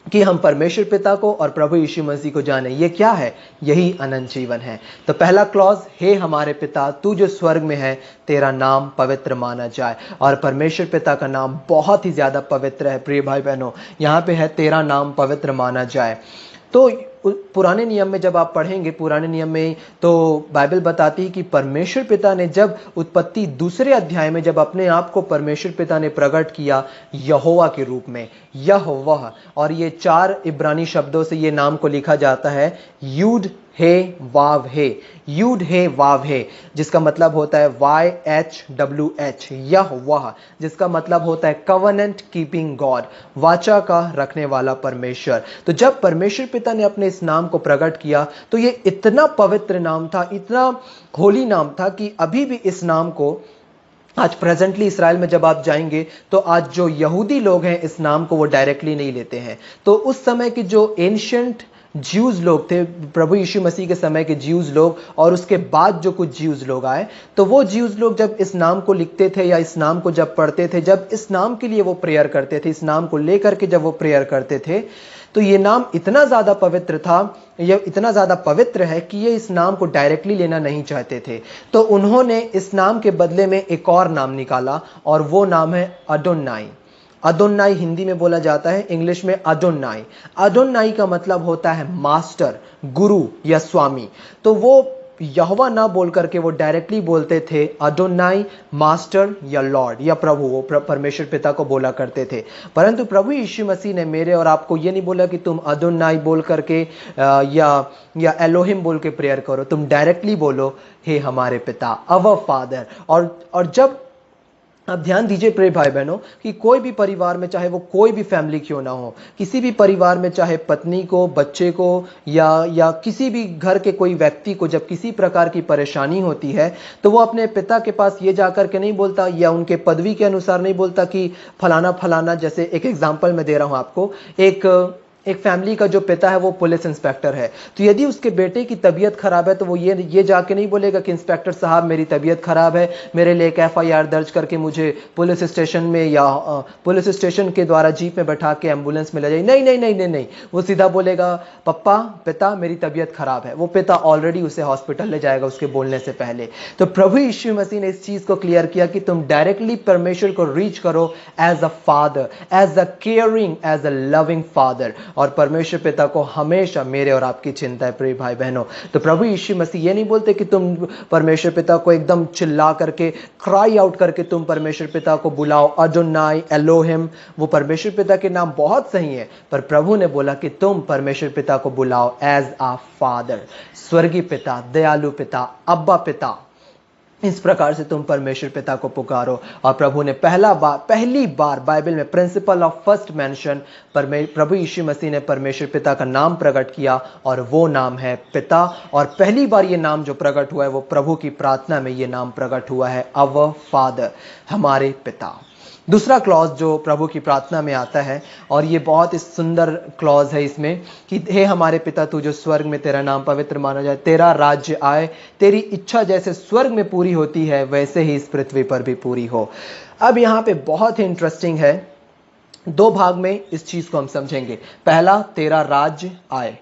कि हम परमेश्वर पिता को और प्रभु यीशु मसीह को जाने। ये क्या है? यही अनंत जीवन है। तो पहला क्लॉज, हे हमारे पिता, तू जो स्वर्ग में है, तेरा नाम पवित्र माना जाए। और परमेश्वर पिता का नाम बहुत ही ज्यादा पवित्र है प्रिय भाई बहनों। यहां पे है तेरा नाम पवित्र माना जाए। तो पुराने नियम में जब आप पढ़ेंगे पुराने नियम में, तो बाइबल बताती है कि परमेश्वर पिता ने जब उत्पत्ति 2 अध्याय में जब अपने आप को परमेश्वर पिता ने प्रकट किया यहोवा के रूप में, यहोवा, और ये 4 इब्रानी शब्दों से ये नाम को लिखा जाता है, यूड हे वाव हे, यूड हे वाव हे, जिसका मतलब होता है YHWH, यहोवा, जिसका मतलब होता है कवनेंट कीपिंग गॉड, वाचा का रखने वाला परमेश्वर। तो जब परमेश्वर पिता ने अपने इस नाम को प्रकट किया तो ये इतना पवित्र नाम था, इतना होली नाम था कि अभी भी इस नाम को आज प्रेजेंटली इसराइल में जब आप जाएंगे तो आज जो यहूदी लोग हैं इस नाम को वो डायरेक्टली नहीं लेते हैं। तो उस समय के जो एंशिएंट ज्यूज लोग थे, प्रभु यीशु मसीह के समय के ज्यूज लोग, और उसके बाद जो कुछ ज्यूज लोग आए, तो वो ज्यूज लोग जब इस नाम को लिखते थे या इस नाम को जब पढ़ते थे, जब इस नाम के लिए वो प्रेयर करते थे, इस नाम को लेकर के जब वो प्रेयर करते थे, तो ये नाम इतना ज़्यादा पवित्र था, ये इतना ज़्यादा पवित्र है कि ये इस नाम को डायरेक्टली लेना नहीं चाहते थे। तो उन्होंने इस नाम के बदले में एक और नाम निकाला और वो नाम है अदोनाई। अदोनाई हिंदी में बोला जाता है, इंग्लिश में अदोनाई। अदोनाई का मतलब होता है मास्टर, गुरु या स्वामी। तो वो यहोवा ना बोल करके वो डायरेक्टली बोलते थे अदोनाई, मास्टर या लॉर्ड या प्रभु, वो परमेश्वर पिता को बोला करते थे। परंतु प्रभु यीशु मसीह ने मेरे और आपको ये नहीं बोला कि तुम अदोनाई बोल करके या एलोहिम बोल के प्रेयर करो, तुम डायरेक्टली बोलो हे हमारे पिता, अवर फादर। और जब आप ध्यान दीजिए प्रिय भाई बहनों कि कोई भी परिवार में, चाहे वो कोई भी फैमिली क्यों ना हो, किसी भी परिवार में, चाहे पत्नी को, बच्चे को या किसी भी घर के कोई व्यक्ति को जब किसी प्रकार की परेशानी होती है तो वो अपने पिता के पास ये जाकर के नहीं बोलता या उनके पदवी के अनुसार नहीं बोलता कि फलाना फलाना। जैसे एक एग्जाम्पल मैं दे रहा हूं आपको, एक फैमिली का जो पिता है वो पुलिस इंस्पेक्टर है, तो यदि उसके बेटे की तबीयत खराब है तो वो ये जाके नहीं बोलेगा कि इंस्पेक्टर साहब मेरी तबीयत खराब है, मेरे लिए एक FIR दर्ज करके मुझे पुलिस स्टेशन में या पुलिस स्टेशन के द्वारा जीप में बैठा के एम्बुलेंस में ले जाए। नहीं नहीं नहीं नहीं नहीं, वो सीधा बोलेगा पिता मेरी तबीयत खराब है। वो पिता ऑलरेडी उसे हॉस्पिटल ले जाएगा उसके बोलने से पहले। तो प्रभु यीशु मसीह ने इस चीज को क्लियर किया कि तुम डायरेक्टली परमेश्वर को रीच करो as a father, as a caring, as a loving father. और परमेश्वर पिता को हमेशा मेरे और आपकी चिंता है प्रिय भाई बहनों। तो प्रभु यीशु मसीह ये नहीं बोलते कि तुम परमेश्वर पिता को एकदम चिल्ला करके, क्राई आउट करके तुम परमेश्वर पिता को बुलाओ अदोनाई, एलोहिम। वो परमेश्वर पिता के नाम बहुत सही है, पर प्रभु ने बोला कि तुम परमेश्वर पिता को बुलाओ एज आ फादर, स्वर्गीय पिता, दयालु पिता, अब्बा पिता। इस प्रकार से तुम परमेश्वर पिता को पुकारो। और प्रभु ने पहली बार बाइबल में प्रिंसिपल ऑफ फर्स्ट मेंशन, प्रभु यीशु मसीह ने परमेश्वर पिता का नाम प्रकट किया और वो नाम है पिता। और पहली बार ये नाम जो प्रकट हुआ है वो प्रभु की प्रार्थना में ये नाम प्रकट हुआ है, अवर फादर, हमारे पिता। दूसरा क्लॉज जो प्रभु की प्रार्थना में आता है, और ये बहुत ही सुंदर क्लॉज है इसमें कि हे हमारे पिता तू जो स्वर्ग में, तेरा नाम पवित्र माना जाए, तेरा राज्य आए, तेरी इच्छा जैसे स्वर्ग में पूरी होती है वैसे ही इस पृथ्वी पर भी पूरी हो। अब यहाँ पे बहुत ही इंटरेस्टिंग है, 2 भाग में इस चीज को हम समझेंगे। पहला, तेरा राज्य आए,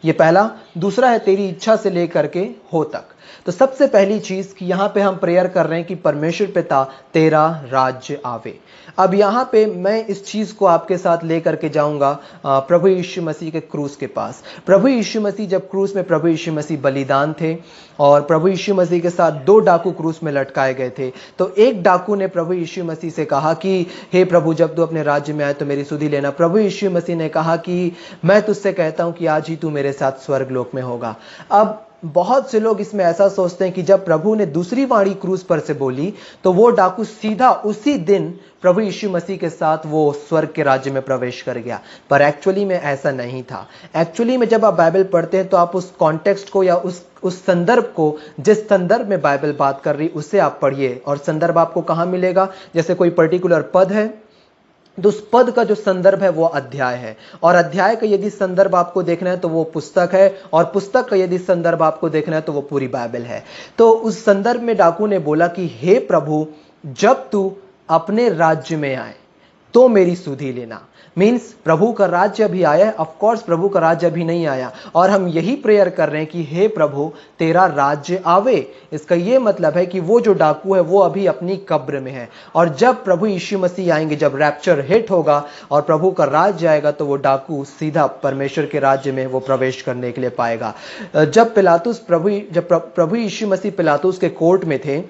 ये पहला। दूसरा है तेरी इच्छा से लेकर के हो तक। तो सबसे पहली चीज कि यहां पे हम प्रेयर कर रहे हैं कि परमेश्वर पिता तेरा राज्य आवे। अब यहां पे मैं इस चीज को आपके साथ लेकर के जाऊंगा प्रभु यीशु मसीह के क्रूस के पास। प्रभु यीशु मसीह जब क्रूस में, प्रभु यीशु मसीह बलिदान थे और प्रभु यीशु मसीह के साथ 2 डाकू क्रूस में लटकाए गए थे। तो एक डाकू ने प्रभु यीशु मसीह से कहा कि हे प्रभु जब तू अपने राज्य में आए तो मेरी सुधि लेना। प्रभु यीशु मसीह ने कहा कि मैं तुझसे कहता हूं कि आज ही तू मेरे साथ स्वर्ग लोक में होगा। अब बहुत से लोग इसमें ऐसा सोचते हैं कि जब प्रभु ने दूसरी वाणी क्रूस पर से बोली तो वो डाकू सीधा उसी दिन प्रभु यीशु मसीह के साथ वो स्वर्ग के राज्य में प्रवेश कर गया, पर एक्चुअली में ऐसा नहीं था। एक्चुअली में जब आप बाइबल पढ़ते हैं तो आप उस कॉन्टेक्स्ट को या उस संदर्भ को, जिस संदर्भ में बाइबल बात कर रही उससे आप पढ़िए। और संदर्भ आपको कहां मिलेगा? जैसे कोई पर्टिकुलर पद है तो उस पद का जो संदर्भ है वो अध्याय है, और अध्याय का यदि संदर्भ आपको देखना है तो वो पुस्तक है, और पुस्तक का यदि संदर्भ आपको देखना है तो वो पूरी बाइबल है। तो उस संदर्भ में डाकू ने बोला कि हे प्रभु जब तू अपने राज्य में आए तो मेरी सुधि लेना। मीन्स प्रभु का राज्य अभी आया है, ऑफ कोर्स प्रभु का राज्य अभी नहीं आया, और हम यही प्रेयर कर रहे हैं कि हे प्रभु तेरा राज्य आवे। इसका ये मतलब है कि वो जो डाकू है वो अभी अपनी कब्र में है, और जब प्रभु यीशु मसीह आएंगे, जब रैप्चर हिट होगा और प्रभु का राज्य आएगा, तो वो डाकू सीधा परमेश्वर के राज्य में वो प्रवेश करने के लिए पाएगा। जब प्रभु यीशु मसीह पिलातुस के कोर्ट में थे,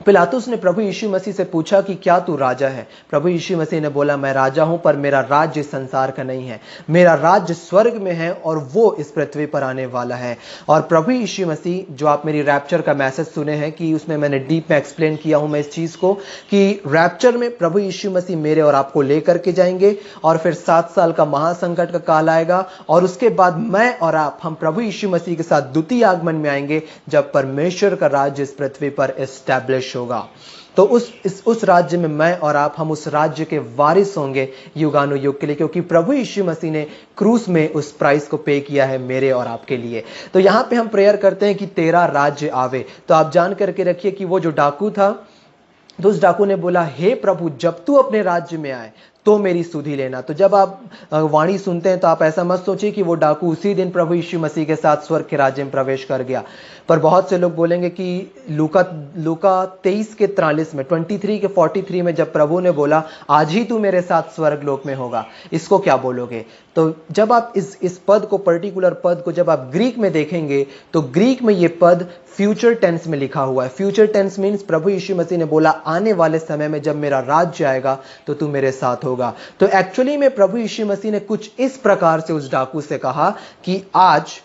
पिलातुस ने प्रभु यीशु मसीह से पूछा कि क्या तू राजा है? प्रभु यीशु मसीह ने बोला, मैं राजा हूं, पर मेरा राज्य संसार का नहीं है, मेरा राज्य स्वर्ग में है और वो इस पृथ्वी पर आने वाला है। और प्रभु यीशु मसीह, जो आप मेरी रैप्चर का मैसेज सुने हैं कि उसमें मैंने डीप में एक्सप्लेन किया हूं मैं इस चीज को, कि रैप्चर में प्रभु यीशु मसीह मेरे और आपको लेकर के जाएंगे, और फिर 7 साल का महासंकट का काल आएगा, और उसके बाद मैं और आप, हम प्रभु यीशु मसीह के साथ द्वितीय आगमन में आएंगे, जब परमेश्वर का राज्य इस पृथ्वी पर एस्टैब्लिश होगा। तो उस राज्य में मैं और आप, हम उस राज्य के वारिस होंगे युगानुयुग के लिए, क्योंकि प्रभु यीशु मसीह ने क्रूस में उस प्राइस को पे किया है मेरे और आपके लिए। तो यहां पे हम प्रेयर करते हैं कि तेरा राज्य आवे। तो आप जान करके रखिए कि वो जो डाकू था, तो उस डाकू ने बोला, हे प्रभु जब तू अपने राज्य में आए तो मेरी सुधि लेना। तो जब आप वाणी सुनते हैं तो आप ऐसा मत सोचिए कि वो डाकू उसी दिन प्रभु यीशु मसीह के साथ स्वर्ग के राज्य में प्रवेश कर गया। पर बहुत से लोग बोलेंगे कि लूका 23 के 43 में, 23 के 43 में जब प्रभु ने बोला, आज ही तू मेरे साथ स्वर्ग लोक में होगा, इसको क्या बोलोगे? तो जब आप इस पद को, पर्टिकुलर पद को जब आप ग्रीक में देखेंगे, तो ग्रीक में ये पद फ्यूचर टेंस में लिखा हुआ है। फ्यूचर टेंस मीन्स प्रभु यीशु मसीह ने बोला, आने वाले समय में जब मेरा राज्य आएगा तो तू मेरे साथ होगा। तो एक्चुअली में प्रभु यीशु मसीह ने कुछ इस प्रकार से उस डाकू से कहा कि आज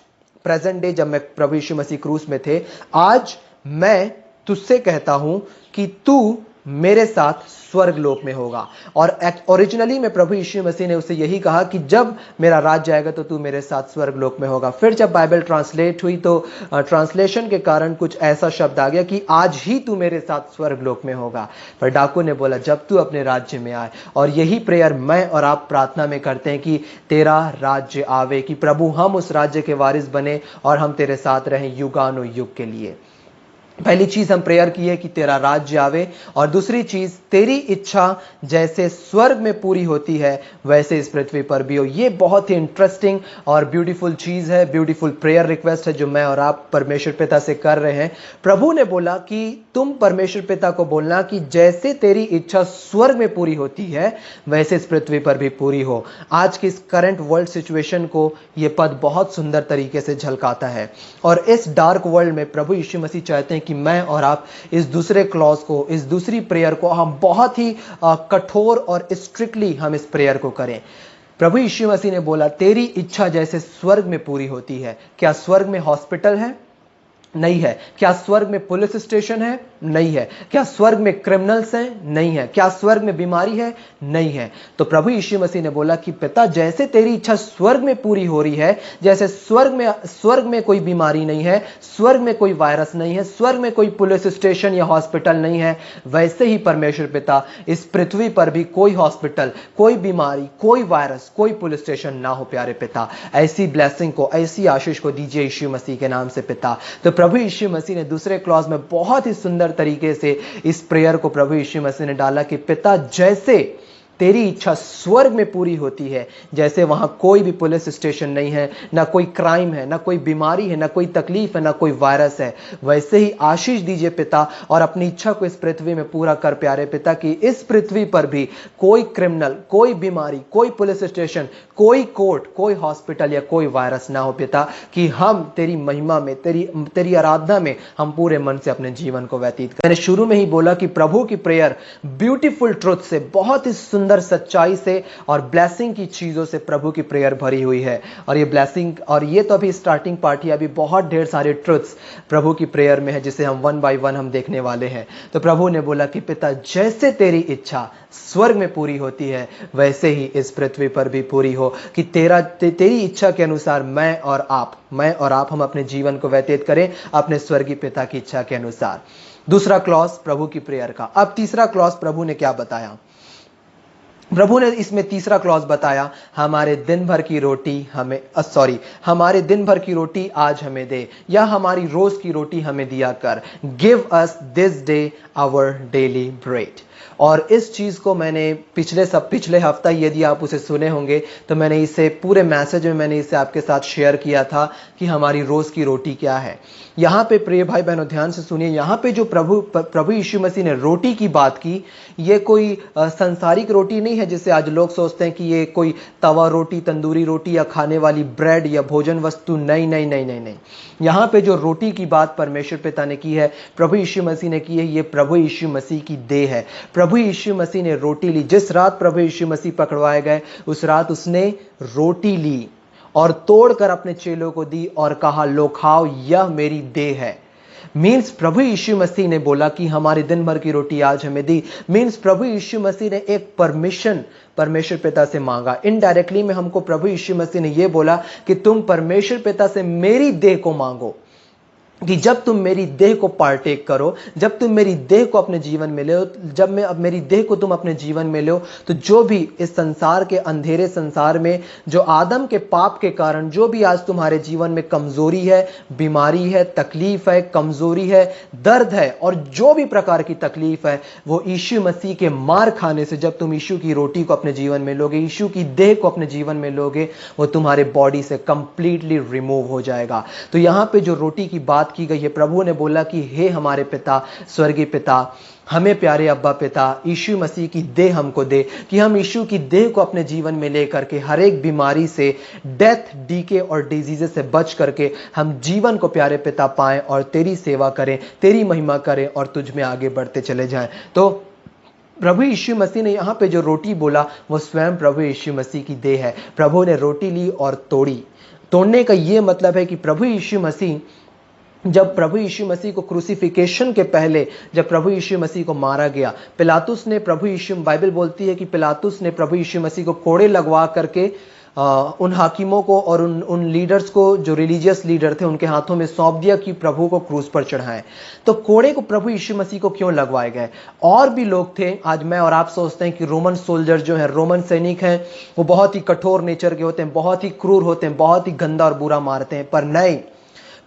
प्रेजेंट डे, जब मैं प्रभु यीशु मसीह क्रूस में थे, आज मैं तुझसे कहता हूं कि तू मेरे साथ स्वर्ग लोक में होगा। और ओरिजिनली में प्रभु यीशु मसीह ने उसे यही कहा कि जब मेरा राज्य आएगा तो तू मेरे साथ स्वर्ग लोक में होगा। फिर जब बाइबल ट्रांसलेट हुई तो ट्रांसलेशन के कारण कुछ ऐसा शब्द आ गया कि आज ही तू मेरे साथ स्वर्ग लोक में होगा। पर डाकू ने बोला, जब तू अपने राज्य में आए। और यही प्रेयर मैं और आप प्रार्थना में करते हैं कि तेरा राज्य आवे, कि प्रभु हम उस राज्य के वारिस बने और हम तेरे साथ रहें युगानुयुग के लिए। पहली चीज हम प्रेयर की है कि तेरा राज्य आवे, और दूसरी चीज, तेरी इच्छा जैसे स्वर्ग में पूरी होती है वैसे इस पृथ्वी पर भी हो। ये बहुत ही इंटरेस्टिंग और ब्यूटीफुल चीज है, ब्यूटीफुल प्रेयर रिक्वेस्ट है जो मैं और आप परमेश्वर पिता से कर रहे हैं। प्रभु ने बोला कि तुम परमेश्वर पिता को बोलना कि जैसे तेरी इच्छा स्वर्ग में पूरी होती है वैसे इस पृथ्वी पर भी पूरी हो। आज की इस करंट वर्ल्ड सिचुएशन को ये पद बहुत सुंदर तरीके से झलकाता है, और इस डार्क वर्ल्ड में प्रभु यीशु मसीह चाहते हैं कि मैं और आप इस दूसरे क्लॉज को, इस दूसरी प्रेयर को हम बहुत ही कठोर और स्ट्रिक्टली हम इस प्रेयर को करें। प्रभु यीशु मसीह ने बोला, तेरी इच्छा जैसे स्वर्ग में पूरी होती है। क्या स्वर्ग में हॉस्पिटल है? नहीं है। क्या स्वर्ग में पुलिस स्टेशन है? नहीं है। क्या स्वर्ग में क्रिमिनल्स हैं? नहीं है। क्या स्वर्ग में बीमारी है? नहीं है। तो प्रभु यीशु मसीह ने बोला कि पिता, जैसे तेरी इच्छा स्वर्ग में पूरी हो रही है, जैसे स्वर्ग में कोई बीमारी नहीं है, स्वर्ग में कोई वायरस नहीं है, स्वर्ग में कोई पुलिस स्टेशन या हॉस्पिटल नहीं है, वैसे ही परमेश्वर पिता इस पृथ्वी पर भी कोई हॉस्पिटल, कोई बीमारी, कोई वायरस, कोई पुलिस स्टेशन ना हो। प्यारे पिता, ऐसी ब्लेसिंग को, ऐसी आशीष को दीजिए यीशु मसीह के नाम से पिता। तो प्रभु यीशु मसीह ने दूसरे क्लॉज में बहुत ही सुंदर तरीके से इस प्रेयर को प्रभु यीशु मसीह ने डाला कि पिता, जैसे तेरी इच्छा स्वर्ग में पूरी होती है, जैसे वहां कोई भी पुलिस स्टेशन नहीं है, ना कोई क्राइम है, ना कोई बीमारी है, ना कोई तकलीफ है, ना कोई वायरस है, वैसे ही आशीष दीजिए पिता, और अपनी इच्छा को इस पृथ्वी में पूरा कर प्यारे पिता, कि इस पृथ्वी पर भी कोई क्रिमिनल, कोई बीमारी, कोई पुलिस स्टेशन, कोई कोर्ट, कोई हॉस्पिटल या कोई वायरस ना हो पिता, कि हम तेरी महिमा में, तेरी आराधना में हम पूरे मन से अपने जीवन को व्यतीत करें। मैंने शुरू में ही बोला कि प्रभु की प्रेयर ब्यूटीफुल ट्रुथ से, बहुत ही सुंदर सच्चाई से और ब्लेसिंग की चीजों से प्रभु की प्रेयर भरी हुई है। और ये ब्लेसिंग, और ये तो अभी स्टार्टिंग पार्ट है, अभी बहुत ढेर सारे ट्रुथ्स प्रभु की प्रेयर में है जिसे हम वन बाय वन हम देखने वाले हैं। तो प्रभु ने बोला कि पिता, जैसे तेरी इच्छा स्वर्ग में पूरी होती है वैसे ही इस पृथ्वी पर भी पूरी हो, कि तेरी इच्छा के अनुसार मैं और आप हम अपने जीवन को व्यतीत करें अपने स्वर्गीय पिता की इच्छा के अनुसार। दूसरा क्लॉज प्रभु की प्रेयर का। अब तीसरा क्लॉज प्रभु ने क्या बताया? प्रभु ने इसमें तीसरा क्लॉज बताया, हमारे दिन भर की रोटी आज हमें दे, या हमारी रोज की रोटी हमें दिया कर। Give us this day our daily bread. और इस चीज़ को मैंने पिछले हफ्ता यदि आप उसे सुने होंगे तो मैंने इसे पूरे मैसेज में मैंने इसे आपके साथ शेयर किया था कि हमारी रोज़ की रोटी क्या है। यहाँ पे प्रिय भाई बहनों ध्यान से सुनिए, यहाँ पे जो प्रभु यीशु मसीह ने रोटी की बात की, ये कोई सांसारिक रोटी नहीं है जिसे आज लोग सोचते हैं कि ये कोई तवा रोटी, तंदूरी रोटी या खाने वाली ब्रेड या भोजन वस्तु। नहीं नहीं नहीं नहीं नहीं, यहाँ पे जो रोटी की बात परमेश्वर पिता ने की है, प्रभु यीशु मसीह ने की है, ये प्रभु यीशु मसीह की देह है। प्रभु यीशु मसीह ने रोटी ली। जिस रात प्रभु यीशु मसीह पकड़वाए गए उस रात उसने रोटी ली और तोड़कर अपने चेलों को दी और कहा, लो खाओ, यह मेरी देह है। मीन्स प्रभु यीशु मसीह ने बोला कि हमारी दिन भर की रोटी आज हमें दी। मीन्स प्रभु यीशु मसीह ने एक परमिशन परमेश्वर पिता से मांगा। इनडायरेक्टली में हमको प्रभु यीशु मसीह ने यह बोला कि तुम परमेश्वर पिता से मेरी देह को मांगो, कि जब तुम मेरी देह को पार्टेक करो, जब तुम मेरी देह को अपने जीवन में लो, जब मैं अब मेरी देह को तुम अपने जीवन में लो, तो जो भी इस संसार के अंधेरे संसार में जो आदम के पाप के कारण जो भी आज तुम्हारे जीवन में कमजोरी है, बीमारी है, तकलीफ है, कमजोरी है, दर्द है और जो भी प्रकार की तकलीफ है, वो यीशु मसीह के मार खाने से, जब तुम यीशु की रोटी को अपने जीवन में लोगे, यीशु की देह को अपने जीवन में लोगे, वो तुम्हारे बॉडी से कंप्लीटली रिमूव हो जाएगा। तो यहां पे जो रोटी की बात की गई है, प्रभु ने बोला कि हे हमारे पिता, स्वर्गीय पिता, हमें प्यारे अब्बा पिता, यीशु मसीह की देह हमको दे, कि हम यीशु की देह को अपने जीवन में लेकर के हर एक बीमारी से, डेथ, डीके और डिजीजेस से बच करके हम जीवन को प्यारे पिता पाएं और तेरी सेवा करें, तेरी महिमा करें और तुझ में आगे बढ़ते चले जाएं। तो प्रभु यीशु मसीह ने यहाँ पे जो रोटी बोला वो स्वयं प्रभु यीशु मसीह की देह है। प्रभु ने रोटी ली और तोड़ी। तोड़ने का ये मतलब है कि प्रभु यीशु मसीह, जब प्रभु यीशु मसीह को क्रूसिफिकेशन के पहले जब प्रभु यीशु मसीह को मारा गया, पिलातुस ने बाइबल बोलती है कि पिलातुस ने प्रभु यीशु मसीह को कोड़े लगवा करके उन हाकिमों को और उन लीडर्स को, जो रिलीजियस लीडर थे, उनके हाथों में सौंप दिया कि प्रभु को क्रूस पर चढ़ाएं। तो कोड़े को प्रभु यीशु मसीह को क्यों लगवाए गए? और भी लोग थे, आज मैं और आप सोचते हैं कि रोमन सोल्जर जो है, रोमन सैनिक हैं, वो बहुत ही कठोर नेचर के होते हैं, बहुत ही क्रूर होते हैं, बहुत ही गंदा और बुरा मारते हैं। पर नहीं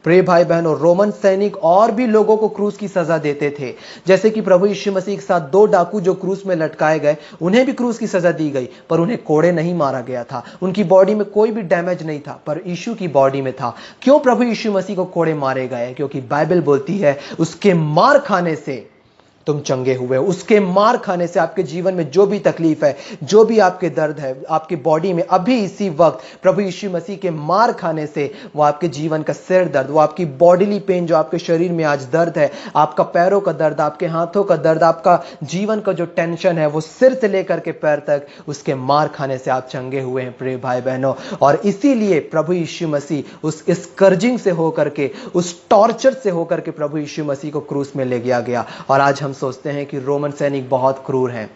प्रिय भाई बहनों, रोमन सैनिक और भी लोगों को क्रूस की सजा देते थे। जैसे कि प्रभु यीशु मसीह के साथ 2 डाकू जो क्रूस में लटकाए गए, उन्हें भी क्रूस की सजा दी गई, पर उन्हें कोड़े नहीं मारा गया था। उनकी बॉडी में कोई भी डैमेज नहीं था, पर यीशु की बॉडी में था। क्यों प्रभु यीशु मसीह को कोड़े मारे गए? क्योंकि बाइबल बोलती है उसके मार खाने से तुम चंगे हुए। उसके मार खाने से आपके जीवन में जो भी तकलीफ है, जो भी आपके दर्द है, आपकी बॉडी में अभी इसी वक्त प्रभु यीशु मसीह के मार खाने से वो आपके जीवन का सिर दर्द, वो आपकी बॉडीली पेन जो आपके शरीर में आज दर्द है, आपका पैरों का दर्द, आपके हाथों का दर्द, आपका जीवन का जो टेंशन है, वो सिर से लेकर के पैर तक उसके मार खाने से आप चंगे हुए हैं प्रिय भाई बहनों। और इसीलिए प्रभु यीशु मसीह उस स्कर्जिंग से होकर के, उस टॉर्चर से होकर के प्रभु यीशु मसीह को क्रूस में ले गया। और आज हम सोचते हैं कि रोमन सैनिक बहुत क्रूर हैं।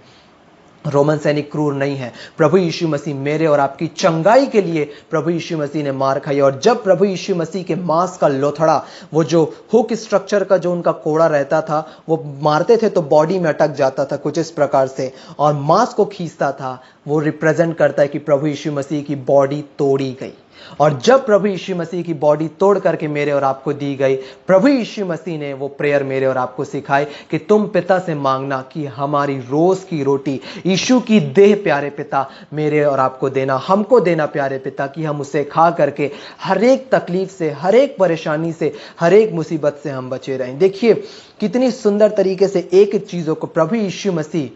रोमन सैनिक क्रूर नहीं है। प्रभु यीशु मसीह मेरे और आपकी चंगाई के लिए प्रभु यीशु मसीह ने मार खाई। और जब प्रभु यीशु मसीह के मांस का लोथड़ा, वो जो हुक स्ट्रक्चर का जो उनका कोड़ा रहता था, वो मारते थे तो बॉडी में अटक जाता था कुछ इस प्रकार से, और मांस को खींचता था, वो रिप्रेजेंट करता है कि प्रभु यीशु मसीह की बॉडी तोड़ी गई। और जब प्रभु यीशु मसीह की बॉडी तोड़ करके मेरे और आपको दी गई, प्रभु यीशु मसीह ने वो प्रेयर मेरे और आपको सिखाई कि तुम पिता से मांगना कि हमारी रोज की रोटी, यीशु की देह प्यारे पिता मेरे और आपको देना, हमको देना प्यारे पिता, कि हम उसे खा करके हर एक तकलीफ से, हर एक परेशानी से, हर एक मुसीबत से हम बचे रहें। देखिए कितनी सुंदर तरीके से एक एक चीजों को प्रभु यीशु मसीह,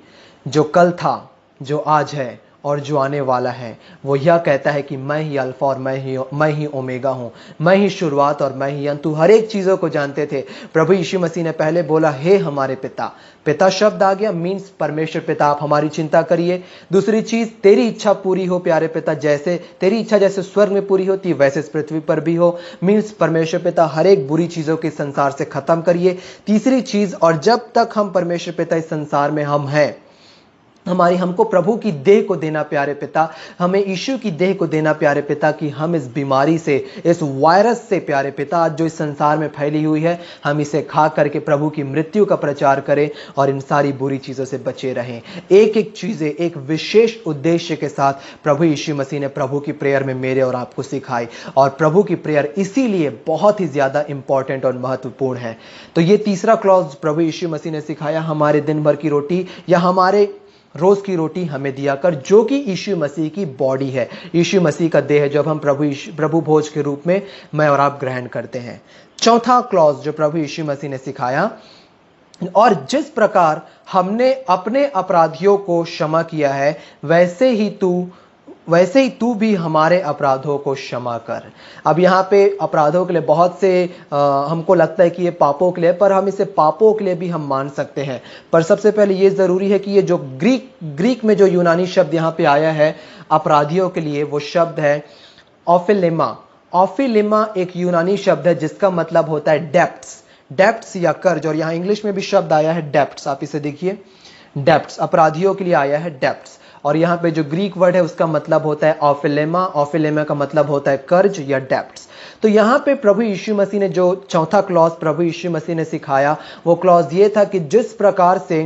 जो कल था, जो आज है और जो आने वाला है, वो यह कहता है कि मैं ही अल्फा और मैं ही ओमेगा हूं, मैं ही शुरुआत और मैं ही अंत हूं। हर एक चीजों को जानते थे। प्रभु यीशु मसीह ने पहले बोला हे हमारे पिता। पिता शब्द आ गया, मीन्स परमेश्वर पिता आप हमारी चिंता करिए। दूसरी चीज, तेरी इच्छा पूरी हो प्यारे पिता, जैसे तेरी इच्छा जैसे स्वर्ग में पूरी होती है वैसे इस पृथ्वी पर भी हो। मीन्स परमेश्वर पिता हर एक बुरी चीजों के संसार से खत्म करिए। तीसरी चीज, और जब तक हम परमेश्वर पिता इस संसार में हम हैं, हमको प्रभु की देह को देना प्यारे पिता, हमें यीशु की देह को देना प्यारे पिता, कि हम इस बीमारी से, इस वायरस से प्यारे पिता आज जो इस संसार में फैली हुई है, हम इसे खा करके प्रभु की मृत्यु का प्रचार करें और इन सारी बुरी चीजों से बचे रहें। एक एक चीजें एक विशेष उद्देश्य के साथ प्रभु यीशु मसीह ने प्रभु की प्रेयर में मेरे और आपको सिखाई, और प्रभु की प्रेयर इसीलिए बहुत ही ज्यादा इंपॉर्टेंट और महत्वपूर्ण है। तो ये तीसरा क्लॉज प्रभु यीशु मसीह ने सिखाया, हमारे दिन भर की रोटी या हमारे रोज की रोटी हमें दिया कर, जो कि यीशु मसीह की बॉडी है, यीशु मसीह का देह है, जब हम प्रभु भोज के रूप में मैं और आप ग्रहण करते हैं। चौथा क्लॉज जो प्रभु यीशु मसीह ने सिखाया, और जिस प्रकार हमने अपने अपराधियों को क्षमा किया है, वैसे ही तू भी हमारे अपराधों को क्षमा कर। अब यहाँ पे अपराधों के लिए बहुत से हमको लगता है कि ये पापों के लिए, पर हम इसे पापों के लिए भी हम मान सकते हैं। पर सबसे पहले ये जरूरी है कि ये जो ग्रीक में जो यूनानी शब्द यहाँ पे आया है अपराधियों के लिए, वो शब्द है ऑफिलिमा। ऑफिलिमा एक यूनानी शब्द है जिसका मतलब होता है डेप्ट्स या कर्ज, और यहाँ इंग्लिश में भी शब्द आया है डेप्ट्स। आप इसे देखिए, डेप्ट्स अपराधियों के लिए आया है डेप्ट्स, और यहाँ पे जो ग्रीक वर्ड है उसका मतलब होता है ऑफिलेमा। ऑफिलेमा का मतलब होता है कर्ज या डेप्ट्स। तो यहाँ पे प्रभु यीशु मसीह ने जो चौथा क्लॉज प्रभु यीशु मसीह ने सिखाया, वो क्लॉज ये था कि जिस प्रकार से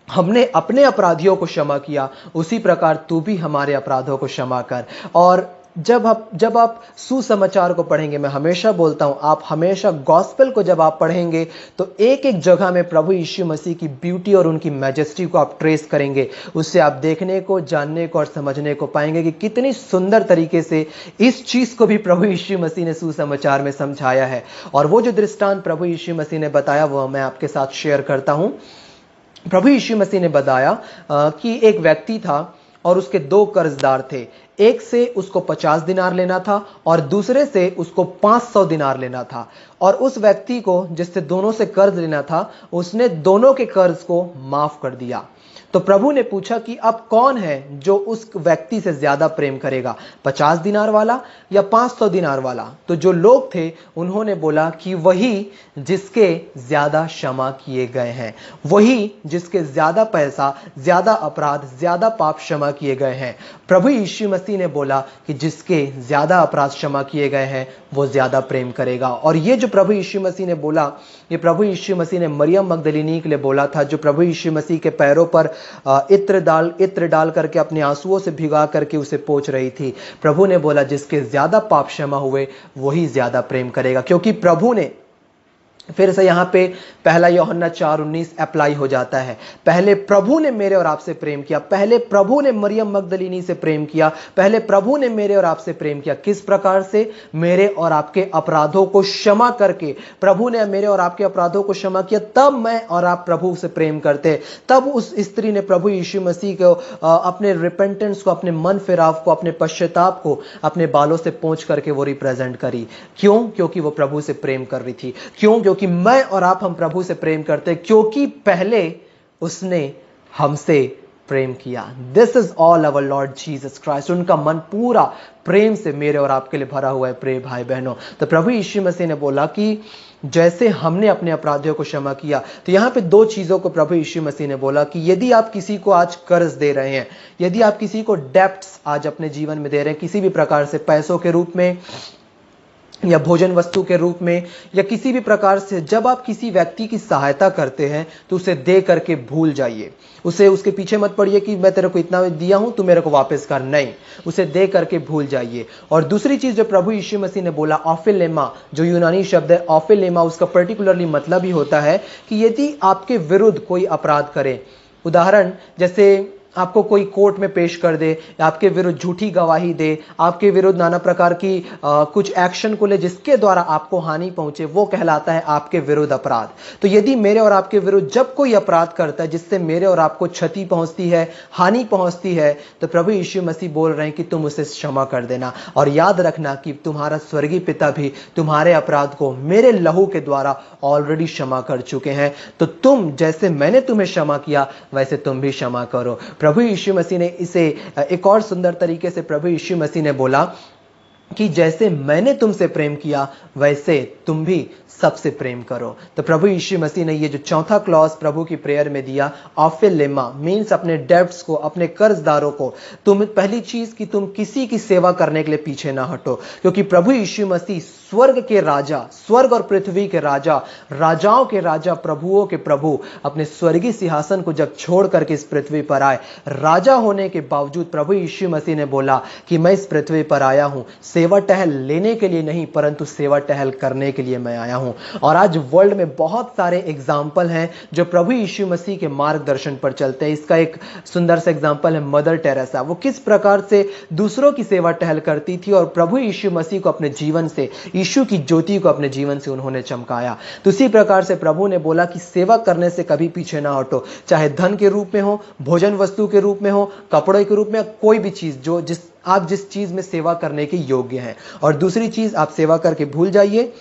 हमने अपने अपराधियों को क्षमा किया, उसी प्रकार तू भी हमारे अपराधों को क्षमा कर। और जब आप सुसमाचार को पढ़ेंगे, मैं हमेशा बोलता हूं, आप हमेशा गॉस्पेल को जब आप पढ़ेंगे तो एक एक जगह में प्रभु यीशु मसीह की ब्यूटी और उनकी मैजेस्टी को आप ट्रेस करेंगे। उससे आप देखने को, जानने को और समझने को पाएंगे कि कितनी सुंदर तरीके से इस चीज को भी प्रभु यीशु मसीह ने सुसमाचार में समझाया है। और वो जो दृष्टांत प्रभु यीशु मसीह ने बताया, वो मैं आपके साथ शेयर करता हूं। प्रभु यीशु मसीह ने बताया कि एक व्यक्ति था और उसके दो कर्जदार थे। एक से उसको 50 दिनार लेना था और दूसरे से उसको 500 दिनार लेना था। और उस व्यक्ति को जिससे दोनों से कर्ज लेना था, उसने दोनों के कर्ज को माफ कर दिया। तो प्रभु ने पूछा कि अब कौन है जो उस व्यक्ति से ज्यादा प्रेम करेगा, 50 दिनार वाला या 500 दिनार वाला? तो जो लोग थे उन्होंने बोला कि वही जिसके ज्यादा क्षमा किए गए हैं, वही जिसके ज्यादा पैसा, ज्यादा अपराध, ज्यादा पाप क्षमा किए गए हैं। प्रभु यीशु मसीह ने बोला कि जिसके ज्यादा अपराध क्षमा किए गए हैं वो ज्यादा प्रेम करेगा। और ये जो प्रभु यीशु मसीह ने बोला, ये प्रभु यीशु मसीह ने मरियम मगदलीनी के लिए बोला था, जो प्रभु यीशु मसीह के पैरों पर इत्र डाल करके अपने आंसुओं से भिगा करके उसे पोंछ रही थी। प्रभु ने बोला जिसके ज्यादा पाप क्षमा हुए वही ज्यादा प्रेम करेगा, क्योंकि प्रभु ने, फिर से यहां पे पहला यूहन्ना 4:19 अप्लाई हो जाता है। पहले प्रभु ने मेरे और आपसे प्रेम किया, पहले प्रभु ने मरियम मगदलीनी से प्रेम किया, पहले प्रभु ने मेरे और आपसे प्रेम किया। किस प्रकार से? मेरे और आपके अपराधों को क्षमा करके। प्रभु ने मेरे और आपके अपराधों को क्षमा किया, तब मैं और आप प्रभु से प्रेम करते। तब उस स्त्री ने प्रभु यीशु मसीह को अपने रिपेंटेंस को, अपने मन फिराव को, अपने पश्चाताप को अपने बालों से पोंछ करके वो रिप्रेजेंट करी। क्यों? क्योंकि वो प्रभु से प्रेम कर रही थी। क्यों? क्योंकि मैं और आप, हम प्रभु से प्रेम करते, क्योंकि पहले उसने हमसे प्रेम किया। This is all our Lord Jesus Christ. उनका मन पूरा प्रेम से मेरे और आपके लिए भरा हुआ है। प्रिय भाई बहनों, तो प्रभु यीशु मसीह ने बोला कि जैसे हमने अपने अपराधियों को क्षमा किया। तो यहां पे दो चीजों को प्रभु यीशु मसीह ने बोला कि यदि आप किसी को आज कर्ज दे रहे हैं, यदि आप किसी को डेप्ट्स आज अपने जीवन में दे रहे हैं, किसी भी प्रकार से, पैसों के रूप में या भोजन वस्तु के रूप में या किसी भी प्रकार से, जब आप किसी व्यक्ति की सहायता करते हैं तो उसे दे करके भूल जाइए। उसके पीछे मत पड़िए कि मैं तेरे को इतना दिया हूं, तू मेरे को वापस कर। नहीं, उसे दे करके भूल जाइए। और दूसरी चीज जो प्रभु यीशु मसीह ने बोला, ऑफिलेमा, जो यूनानी शब्द है ऑफिलेमा, उसका पर्टिकुलरली मतलब ही होता है कि यदि आपके विरुद्ध कोई अपराध करे, उदाहरण जैसे आपको कोई कोर्ट में पेश कर दे, आपके विरुद्ध झूठी गवाही दे, आपके विरुद्ध नाना प्रकार की कुछ एक्शन को ले जिसके द्वारा आपको हानि पहुंचे, वो कहलाता है आपके विरुद्ध अपराध। तो यदि मेरे और आपके विरुद्ध जब कोई अपराध करता है जिससे मेरे और आपको क्षति पहुंचती है, हानि पहुंचती है, तो प्रभु यीशु मसीह बोल रहे हैं कि तुम उसे क्षमा कर देना। और याद रखना कि तुम्हारा स्वर्गीय पिता भी तुम्हारे अपराध को मेरे लहू के द्वारा ऑलरेडी क्षमा कर चुके हैं। तो तुम, जैसे मैंने तुम्हें क्षमा किया, वैसे तुम भी क्षमा करो। प्रभु यीशु मसीह ने इसे एक और सुंदर तरीके से प्रभु यीशु मसीह ने बोला कि जैसे मैंने तुमसे प्रेम किया वैसे तुम भी सबसे प्रेम करो। तो प्रभु यीशु मसीह ने ये जो चौथा क्लॉज प्रभु की प्रेयर में दिया, ऑफिलेमा मीन्स अपने डेब्ट्स को, अपने कर्जदारों को, तुम पहली चीज कि तुम किसी की सेवा करने के लिए पीछे ना हटो, क्योंकि प्रभु यीशु मसीह स्वर्ग के राजा, स्वर्ग और पृथ्वी के राजा, राजाओं के राजा, प्रभुओं के प्रभु, अपने स्वर्गीय सिंहासन को जब छोड़ करके इस पृथ्वी पर आए, राजा होने के बावजूद प्रभु यीशु मसीह ने बोला कि मैं इस पृथ्वी पर आया हूं सेवा टहल लेने के लिए नहीं, परंतु सेवा टहल करने के लिए मैं आया हूं। और आज वर्ल्ड में बहुत सारे एग्जाम्पल हैं जो प्रभु यीशु मसीह के मार्गदर्शन पर चलते हैं। इसका एक सुंदर सा एग्जाम्पल है मदर टेरेसा। वो किस प्रकार से दूसरों की सेवा टहल करती थी और प्रभु यीशु मसीह को अपने जीवन से, यीशु की ज्योति को अपने जीवन से उन्होंने चमकाया। तो इसी प्रकार से प्रभु ने बोला कि सेवा करने से कभी पीछे ना हटो, चाहे धन के रूप में हो, भोजन वस्तु के रूप में हो, कपड़ों के रूप में, कोई भी चीज जो आप जिस चीज में सेवा करने के योग्य हैं। और दूसरी चीज, आप सेवा करके भूल जाइए।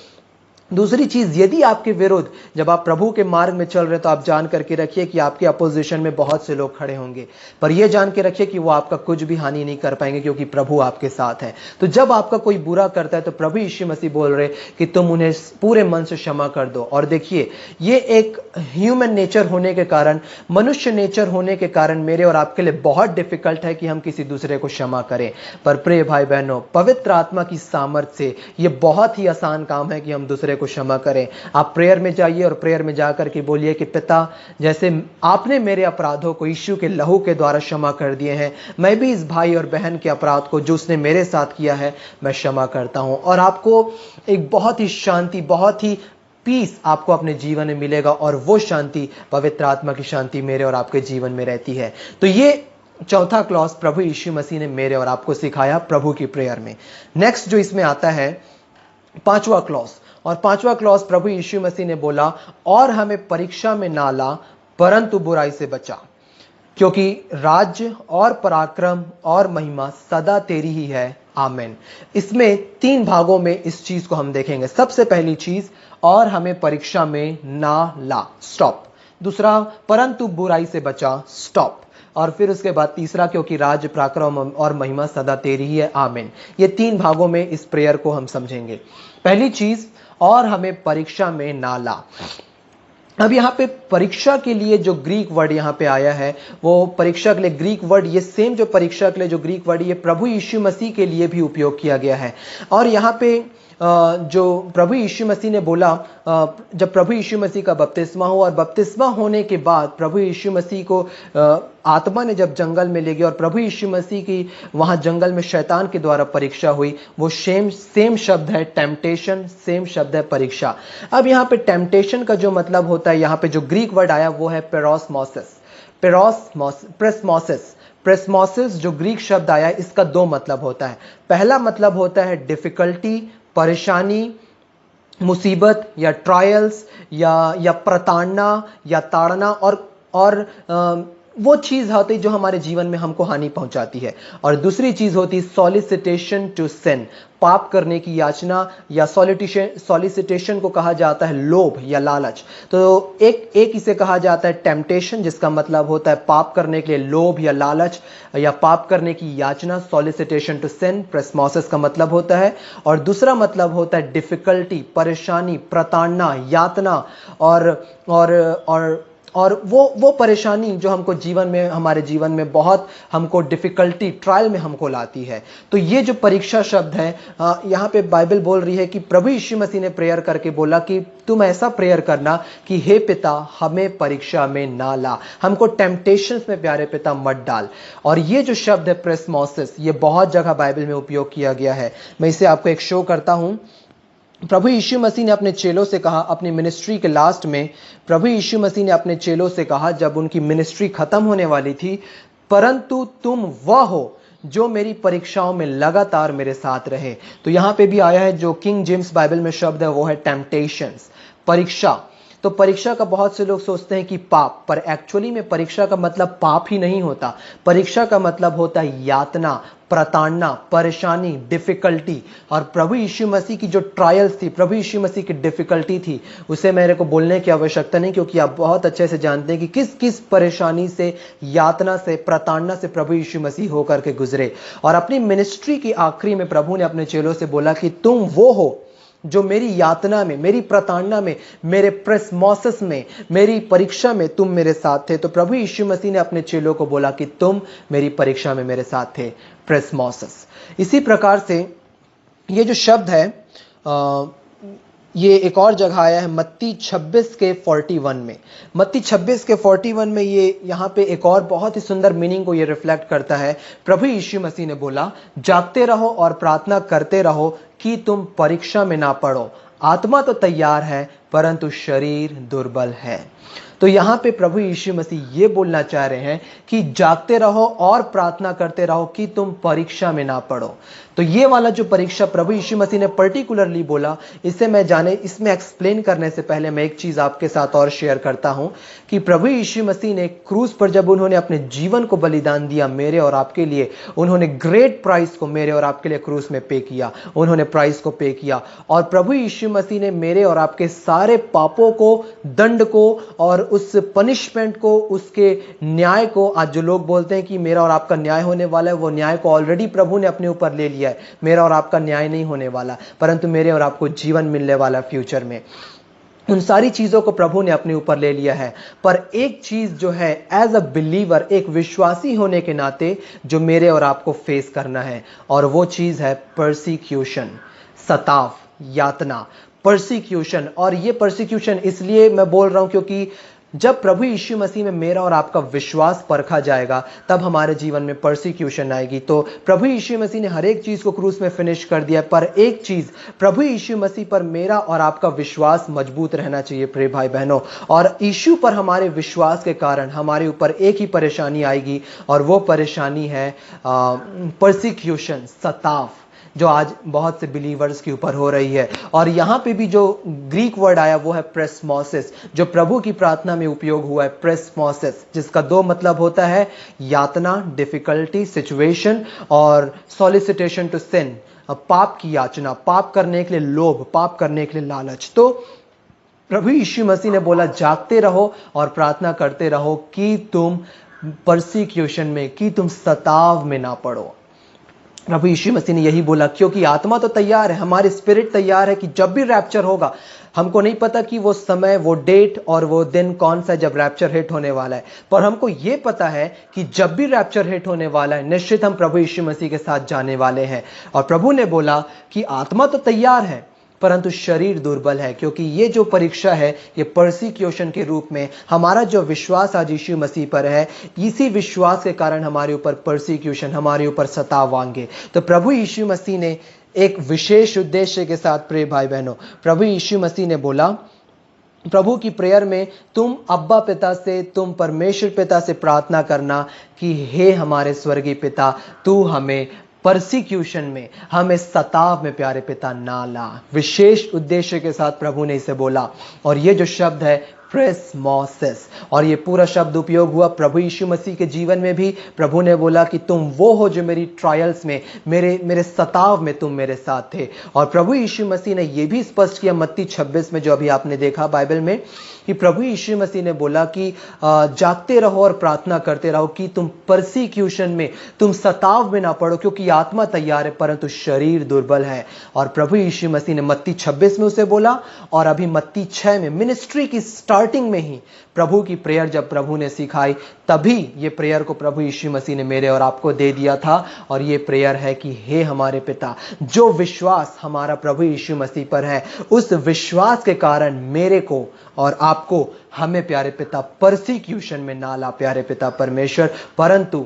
दूसरी चीज, यदि आपके विरुद्ध, जब आप प्रभु के मार्ग में चल रहे तो आप जान करके रखिए कि आपके अपोजिशन में बहुत से लोग खड़े होंगे, पर यह जान के रखिए कि वो आपका कुछ भी हानि नहीं कर पाएंगे, क्योंकि प्रभु आपके साथ है। तो जब आपका कोई बुरा करता है तो प्रभु यीशु मसीह बोल रहे कि तुम उन्हें पूरे मन से क्षमा कर दो। और देखिए, ये एक ह्यूमन नेचर होने के कारण, मनुष्य नेचर होने के कारण मेरे और आपके लिए बहुत डिफिकल्ट है कि हम किसी दूसरे को क्षमा करें। पर प्रिय भाई बहनों, पवित्र आत्मा की सामर्थ्य से यह बहुत ही आसान काम है कि हम दूसरे को क्षमा करें। आप प्रेयर में जाइए और प्रेयर में जाकर के बोलिए कि पिता, जैसे आपने मेरे अपराधों को यीशु के लहू के द्वारा क्षमा कर दिए हैं, मैं भी इस भाई और बहन के अपराध को जो उसने मेरे साथ किया है मैं क्षमा करता हूं। और आपको एक बहुत ही शांति, बहुत ही पीस आपको अपने जीवन में मिलेगा, और वो शांति, पवित्र आत्मा की शांति मेरे और आपके जीवन में रहती है। तो ये चौथा क्लॉज प्रभु यीशु मसीह ने मेरे और आपको सिखाया प्रभु की प्रेयर में। नेक्स्ट जो इसमें आता है पांचवा क्लॉज, और पांचवा क्लॉज प्रभु यीशु मसीह ने बोला, और हमें परीक्षा में ना ला परंतु बुराई से बचा, क्योंकि राज्य और पराक्रम और महिमा सदा तेरी ही है, आमीन। इसमें 3 भागों में इस चीज को हम देखेंगे। सबसे पहली चीज, और हमें परीक्षा में ना ला, स्टॉप। दूसरा, परंतु बुराई से बचा, स्टॉप। और फिर उसके बाद तीसरा, क्योंकि राज्य, पराक्रम और महिमा सदा तेरी ही है, आमीन। ये 3 भागों में इस प्रेयर को हम समझेंगे। पहली चीज, और हमें परीक्षा में ना ला। अब यहाँ पे परीक्षा के लिए जो ग्रीक वर्ड यहाँ पे आया है, वो परीक्षा के लिए ग्रीक वर्ड, ये सेम जो परीक्षा के लिए जो ग्रीक वर्ड, ये प्रभु यीशु मसीह के लिए भी उपयोग किया गया है। और यहाँ पे जो प्रभु यीशु मसीह ने बोला, जब प्रभु यीशु मसीह का बपतिस्मा हुआ, और बपतिस्मा होने के बाद प्रभु यीशु मसीह को आत्मा ने जब जंगल में ले गया, और प्रभु यीशु मसीह की वहां जंगल में शैतान के द्वारा परीक्षा हुई, वो सेम शब्द है टेम्पटेशन, सेम शब्द है परीक्षा। अब यहाँ पे टेम्पटेशन का जो मतलब होता है, यहाँ पे जो ग्रीक वर्ड आया वो है पेरोस्मोसिस। प्रेस्मोसिस जो ग्रीक शब्द आया है, इसका 2 मतलब होता है। पहला मतलब होता है डिफिकल्टी, परेशानी, मुसीबत या ट्रायल्स या प्रताड़ना या ताड़ना, और वो चीज होती है जो हमारे जीवन में हमको हानि पहुंचाती है। और दूसरी चीज होती है सॉलिसिटेशन टू सिन, पाप करने की याचना, या सॉलिसिटेशन को कहा जाता है लोभ या लालच। तो एक इसे कहा जाता है टेम्पटेशन, जिसका मतलब होता है पाप करने के लिए लोभ या लालच या पाप करने की याचना, सॉलिसिटेशन टू सिन, प्रेस्मोसिस का मतलब होता है। और दूसरा मतलब होता है डिफिकल्टी, परेशानी, प्रताड़ना, यातना, और वो परेशानी जो हमको जीवन में, हमारे जीवन में बहुत हमको डिफिकल्टी, ट्रायल में हमको लाती है। तो ये जो परीक्षा शब्द है, यहाँ पे बाइबल बोल रही है कि प्रभु यीशु मसीह ने प्रेयर करके बोला कि तुम ऐसा प्रेयर करना कि हे पिता, हमें परीक्षा में ना ला, हमको टेम्पटेशंस में प्यारे पिता मत डाल। और ये जो शब्द है प्रेस्मोसिस, ये बहुत जगह बाइबल में उपयोग किया गया है। मैं इसे आपको एक शो करता हूँ। प्रभु यीशु मसीह ने अपने चेलों से कहा, अपनी मिनिस्ट्री के लास्ट में प्रभु यीशु मसीह ने अपने चेलों से कहा, जब उनकी मिनिस्ट्री खत्म होने वाली थी, परंतु तुम वह हो जो मेरी परीक्षाओं में लगातार मेरे साथ रहे। तो यहां पे भी आया है, जो किंग जेम्स बाइबल में शब्द है वो है टेम्पटेशंस, परीक्षा। तो परीक्षा का बहुत से लोग सोचते हैं कि पाप, पर एक्चुअली में परीक्षा का मतलब पाप ही नहीं होता। परीक्षा का मतलब होता है यातना, प्रताड़ना, परेशानी, डिफिकल्टी। और प्रभु यीशु मसीह की जो ट्रायल्स थी, प्रभु यीशु मसीह की डिफिकल्टी थी, उसे मेरे को बोलने की आवश्यकता नहीं, क्योंकि आप बहुत अच्छे से जानते हैं कि किस किस परेशानी से, यातना से, प्रताड़ना से प्रभु यीशु मसीह होकर के गुजरे। और अपनी मिनिस्ट्री की आखिरी में प्रभु ने अपने चेलों से बोला कि तुम वो हो जो मेरी यातना में, मेरी प्रताड़ना में, मेरे प्रेसमोसिस में, मेरी परीक्षा में तुम मेरे साथ थे। तो प्रभु यीशु मसीह ने अपने चेलों को बोला कि तुम मेरी परीक्षा में मेरे साथ थे, प्रेसमोसिस। इसी प्रकार से ये जो शब्द है ये एक और जगह आया है मत्ती 26 के 41 में। मत्ती 26 के 41 में ये यहाँ पे एक और बहुत ही सुंदर मीनिंग को ये रिफ्लेक्ट करता है। प्रभु यीशु मसीह ने बोला, जागते रहो और प्रार्थना करते रहो कि तुम परीक्षा में ना पड़ो। आत्मा तो तैयार है परंतु शरीर दुर्बल है। तो यहाँ पे प्रभु यीशु मसीह ये बोलना चाह रहे हैं कि जागते रहो और प्रार्थना करते रहो कि तुम परीक्षा में ना पड़ो। तो ये वाला जो परीक्षा प्रभु यीशु मसीह ने पर्टिकुलरली बोला, इसमें एक्सप्लेन करने से पहले मैं एक चीज आपके साथ और शेयर करता हूं कि प्रभु यीशु मसीह ने क्रूस पर जब उन्होंने अपने जीवन को बलिदान दिया मेरे और आपके लिए, उन्होंने ग्रेट प्राइस को मेरे और आपके लिए क्रूस में पे किया, उन्होंने प्राइस को पे किया। और प्रभु यीशु मसीह ने मेरे और आपके सारे पापों को, दंड को और उस पनिशमेंट को, उसके न्याय को, आज जो लोग बोलते हैं कि मेरा और आपका न्याय होने वाला है, वो न्याय को ऑलरेडी प्रभु ने अपने ऊपर ले लिया है। मेरा और आपका न्याय नहीं होने वाला, परंतु मेरे और आपको जीवन मिलने वाला फ्यूचर में। उन सारी चीजों को प्रभु ने अपने ऊपर ले लिया है। पर एक चीज जो है एज अ बिलीवर, एक विश्वासी होने के नाते, जो मेरे और आपको फेस करना है, और वो चीज है परसिक्यूशन, सताव, यातना, परसिक्यूशन। और ये परसिक्यूशन इसलिए मैं बोल रहा हूं क्योंकि जब प्रभु यीशु मसीह में मेरा और आपका विश्वास परखा जाएगा, तब हमारे जीवन में परसिक्यूशन आएगी। तो प्रभु यीशु मसीह ने हर एक चीज को क्रूस में फिनिश कर दिया, पर एक चीज, प्रभु यीशु मसीह पर मेरा और आपका विश्वास मजबूत रहना चाहिए प्रिय भाई बहनों। और यीशु पर हमारे विश्वास के कारण हमारे ऊपर एक ही परेशानी आएगी, और वो परेशानी है परसिक्यूशन, सताव, जो आज बहुत से बिलीवर्स के ऊपर हो रही है। और यहां पे भी जो ग्रीक वर्ड आया वो है प्रेसमोसिस, जो प्रभु की प्रार्थना में उपयोग हुआ है, प्रेसमोसिस, जिसका दो मतलब होता है यातना, डिफिकल्टी, सिचुएशन, और सॉलिसिटेशन टू सिन, पाप की याचना, पाप करने के लिए लोभ, पाप करने के लिए लालच। तो प्रभु यीशु मसीह ने बोला, जागते रहो और प्रार्थना करते रहो कि तुम परसिक्यूशन में, कि तुम सताव में ना पड़ो। प्रभु यीशु मसीह ने यही बोला, क्योंकि आत्मा तो तैयार है, हमारी स्पिरिट तैयार है कि जब भी रैप्चर होगा, हमको नहीं पता कि वो समय, वो डेट और वो दिन कौन सा जब रैप्चर हिट होने वाला है, पर हमको ये पता है कि जब भी रैप्चर हिट होने वाला है, निश्चित हम प्रभु यीशु मसीह के साथ जाने वाले हैं। और प्रभु ने बोला कि आत्मा तो तैयार है परंतु शरीर दुर्बल है, क्योंकि ये जो परीक्षा है ये परसिक्यूशन के रूप में, हमारा जो विश्वास आज यीशु मसीह पर है, इसी विश्वास के कारण हमारे ऊपर परसिक्यूशन, हमारे ऊपर सताव आएंगे। तो प्रभु यीशु मसीह ने एक विशेष उद्देश्य के साथ, प्रिय भाई बहनों, प्रभु यीशु मसीह ने बोला, प्रभु की प्रेयर में तुम अब्बा पिता से, तुम परमेश्वर पिता से प्रार्थना करना कि हे हमारे स्वर्गीय पिता, तू हमें परसिक्यूशन में, हमें सताव में प्यारे पिता ना ला। विशेष उद्देश्य के साथ प्रभु ने इसे बोला। और ये जो शब्द है प्रेसमोसिस, और ये पूरा शब्द उपयोग हुआ प्रभु यीशु मसीह के जीवन में भी। प्रभु ने बोला कि तुम वो हो जो मेरी ट्रायल्स में, मेरे सताव में तुम मेरे साथ थे। और प्रभु यीशु मसीह ने यह भी स्पष्ट किया मत्ती 26 में, जो अभी आपने देखा बाइबल में, कि प्रभु यीशु मसीह ने बोला कि जागते रहो और प्रार्थना करते रहो कि तुम परसिक्यूशन में, तुम सताव में ना पड़ो, क्योंकि आत्मा तैयार है परंतु शरीर दुर्बल है। और प्रभु यीशु मसीह ने मत्ती 26 में उसे बोला, और अभी मत्ती 6 में, मिनिस्ट्री की स्टार्टिंग में ही प्रभु की प्रेयर जब प्रभु ने सिखाई, तभी ये प्रेयर को प्रभु यीशु मसीह ने मेरे और आपको दे दिया था। और ये प्रेयर है कि हे हमारे पिता, जो विश्वास हमारा प्रभु यीशु मसीह पर है, उस विश्वास के कारण मेरे को और आपको, हमें प्यारे पिता परसिक्यूशन में ना ला प्यारे पिता परमेश्वर, परंतु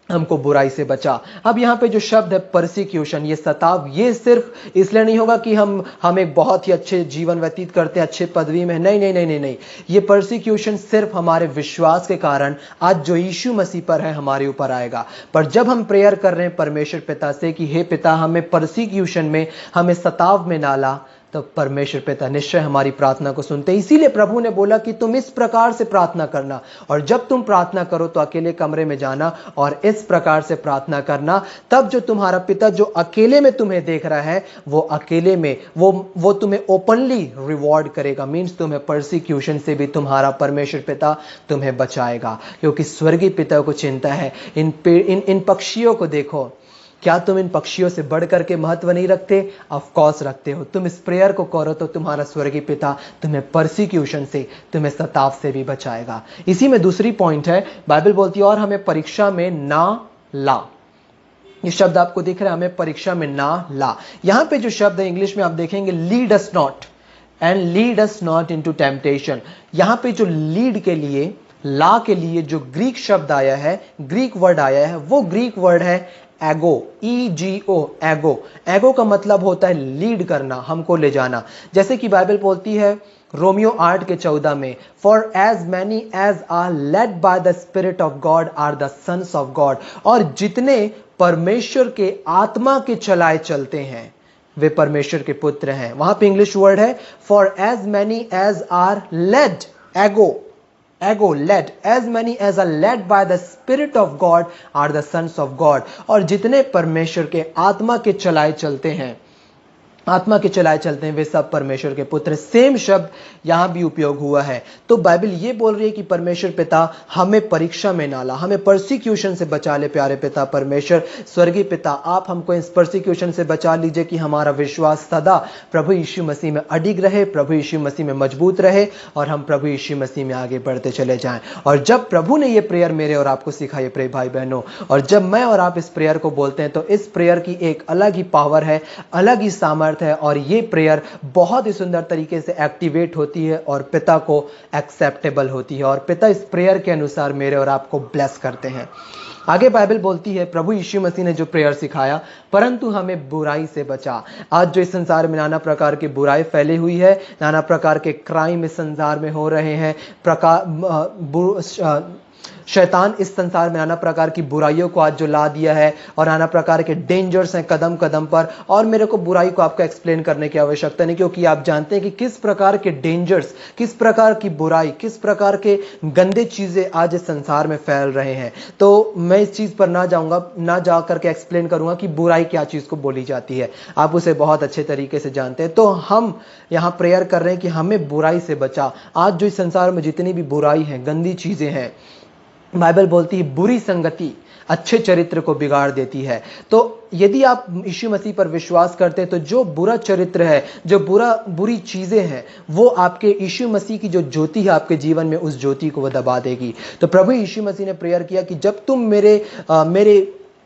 हमको बुराई से बचा। अब यहाँ पे जो शब्द है परसिक्यूशन, ये सताव, ये सिर्फ इसलिए नहीं होगा कि हम एक बहुत ही अच्छे जीवन व्यतीत करते हैं, अच्छे पदवी में, नहीं नहीं नहीं नहीं नहीं। ये परसिक्यूशन सिर्फ हमारे विश्वास के कारण आज जो यीशु मसीह पर है हमारे ऊपर आएगा। पर जब हम प्रेयर कर रहे हैं परमेश्वर पिता से कि हे पिता, हमें परसिक्यूशन में, हमें सताव में ना ला, तो परमेश्वर पिता निश्चय हमारी प्रार्थना को सुनते हैं। इसीलिए प्रभु ने बोला कि तुम इस प्रकार से प्रार्थना करना, और जब तुम प्रार्थना करो तो अकेले कमरे में जाना और इस प्रकार से प्रार्थना करना, तब जो तुम्हारा पिता जो अकेले में तुम्हें देख रहा है वो अकेले में वो तुम्हें ओपनली रिवॉर्ड करेगा। मीन्स तुम्हें परसिक्यूशन से भी तुम्हारा परमेश्वर पिता तुम्हें बचाएगा, क्योंकि स्वर्गीय पिता को चिंता है। इन पक्षियों को देखो, क्या तुम इन पक्षियों से बढ़कर के महत्व नहीं रखते? ऑफ कोर्स रखते हो। तुम इस प्रेयर को करो तो तुम्हारा स्वर्गीय पिता तुम्हें परसिक्यूशन से, तुम्हें सताव से भी बचाएगा। इसी में दूसरी पॉइंट है, बाइबल बोलती है और हमें परीक्षा में ना ला। ये शब्द आपको दिख रहा है, हमें परीक्षा में ना ला। यहां पे जो शब्द है इंग्लिश में आप देखेंगे lead us not and lead us not into temptation. यहां पे जो लीड के लिए, ला के लिए जो ग्रीक शब्द आया है, ग्रीक वर्ड आया है, वो ग्रीक वर्ड है एगो, EGO, एगो। एगो का मतलब होता है लीड करना, हमको ले जाना। जैसे कि बाइबल बोलती है रोमियो 8:14 में, for as many as are led by the spirit of God are the sons of God. और जितने परमेश्वर के आत्मा के चलाए चलते हैं वे परमेश्वर के पुत्र हैं। वहां पे इंग्लिश वर्ड है for as many as are led, एगो led, as many as are led by the spirit of God are the sons of God। और जितने परमेश्वर के आत्मा के चलाए चलते हैं, आत्मा के चलाए चलते हैं, वे सब परमेश्वर के पुत्र। सेम शब्द यहां भी उपयोग हुआ है। तो बाइबल ये बोल रही है कि परमेश्वर पिता हमें परीक्षा में ना ला, हमें परसिक्यूशन से बचा ले। प्यारे पिता परमेश्वर, स्वर्गीय पिता, आप हमको इस परसिक्यूशन से बचा लीजिए कि हमारा विश्वास सदा प्रभु यीशु मसीह में अडिग रहे, प्रभु यीशु मसीह में मजबूत रहे, और हम प्रभु यीशु मसीह में आगे बढ़ते चले जाएं। और जब प्रभु ने ये प्रेयर मेरे और आपको सिखाई, प्रिय भाई बहनों, और जब मैं और आप इस प्रेयर को बोलते हैं तो इस प्रेयर की एक अलग ही पावर है, अलग ही सामर्थ्य है, और ये प्रेयर बहुत ही सुंदर तरीके से एक्टिवेट होती है और पिता को एक्सेप्टेबल होती है, और पिता इस प्रेयर के अनुसार मेरे और आपको ब्लेस करते हैं। आगे बाइबल बोलती है, प्रभु यीशु मसीह ने जो प्रेयर सिखाया, परंतु हमें बुराई से बचा। आज जो इस संसार में नाना प्रकार की बुराई फैली हुई है, नाना प्रकार के क्राइम इस संसार में हो रहे हैं, शैतान इस संसार में नाना प्रकार की बुराइयों को आज जो ला दिया है, और नाना प्रकार के डेंजर्स हैं कदम कदम पर। और मेरे को बुराई को आपको एक्सप्लेन करने की आवश्यकता नहीं, क्योंकि आप जानते हैं कि किस प्रकार के डेंजर्स, किस प्रकार की बुराई, किस प्रकार के गंदे चीजें आज इस संसार में फैल रहे हैं। तो मैं इस चीज पर ना जा करके एक्सप्लेन करूंगा कि बुराई क्या चीज को बोली जाती है, आप उसे बहुत अच्छे तरीके से जानते हैं। तो हम यहां प्रेयर कर रहे हैं कि हमें बुराई से बचा। आज जो इस संसार में जितनी भी बुराई है, गंदी चीजें हैं, बाइबल बोलती है बुरी संगति अच्छे चरित्र को बिगाड़ देती है। तो यदि आप यीशु मसीह पर विश्वास करते हैं तो जो बुरा चरित्र है, जो बुरी चीजें हैं, वो आपके यीशु मसीह की जो ज्योति है आपके जीवन में, उस ज्योति को वो दबा देगी। तो प्रभु यीशु मसीह ने प्रेयर किया कि जब तुम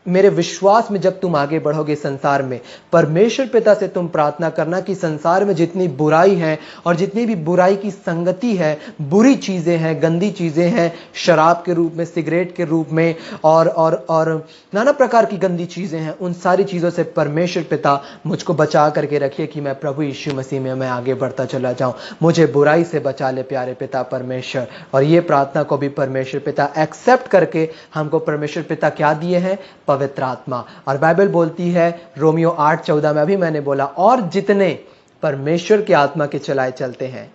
मेरे विश्वास में जब तुम आगे बढ़ोगे संसार में, परमेश्वर पिता से तुम प्रार्थना करना कि संसार में जितनी बुराई है और जितनी भी बुराई की संगति है, बुरी चीजें हैं, गंदी चीजें हैं, शराब के रूप में, सिगरेट के रूप में, और नाना प्रकार की गंदी चीजें हैं, उन सारी चीजों से परमेश्वर पिता मुझको बचा करके रखिए कि मैं प्रभु यीशु मसीह में मैं आगे बढ़ता चला जाऊं। मुझे बुराई से बचा ले प्यारे पिता परमेश्वर। और ये प्रार्थना को भी परमेश्वर पिता एक्सेप्ट करके हमको परमेश्वर पिता क्या दिए हैं? पवित्र आत्मा। और बाइबल बोलती है रोमियो 8:14 में, अभी मैंने बोला, और जितने परमेश्वर के आत्मा के चलाए चलते हैं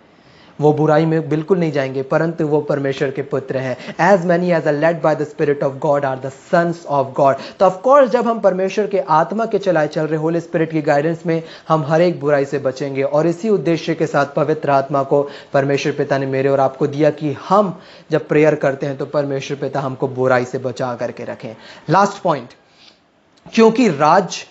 वो बुराई में बिल्कुल नहीं जाएंगे, परंतु वो परमेश्वर के पुत्र हैं। As many as are led by the spirit of God are the sons of God. तो ऑफ कोर्स जब हम परमेश्वर के आत्मा के चलाए चल रहे, होली स्पिरिट की गाइडेंस में, हम हर एक बुराई से बचेंगे। और इसी उद्देश्य के साथ पवित्र आत्मा को परमेश्वर पिता ने मेरे और आपको दिया कि हम जब प्रेयर करते हैं तो परमेश्वर पिता हमको बुराई से बचा करके रखें। लास्ट पॉइंट, क्योंकि राज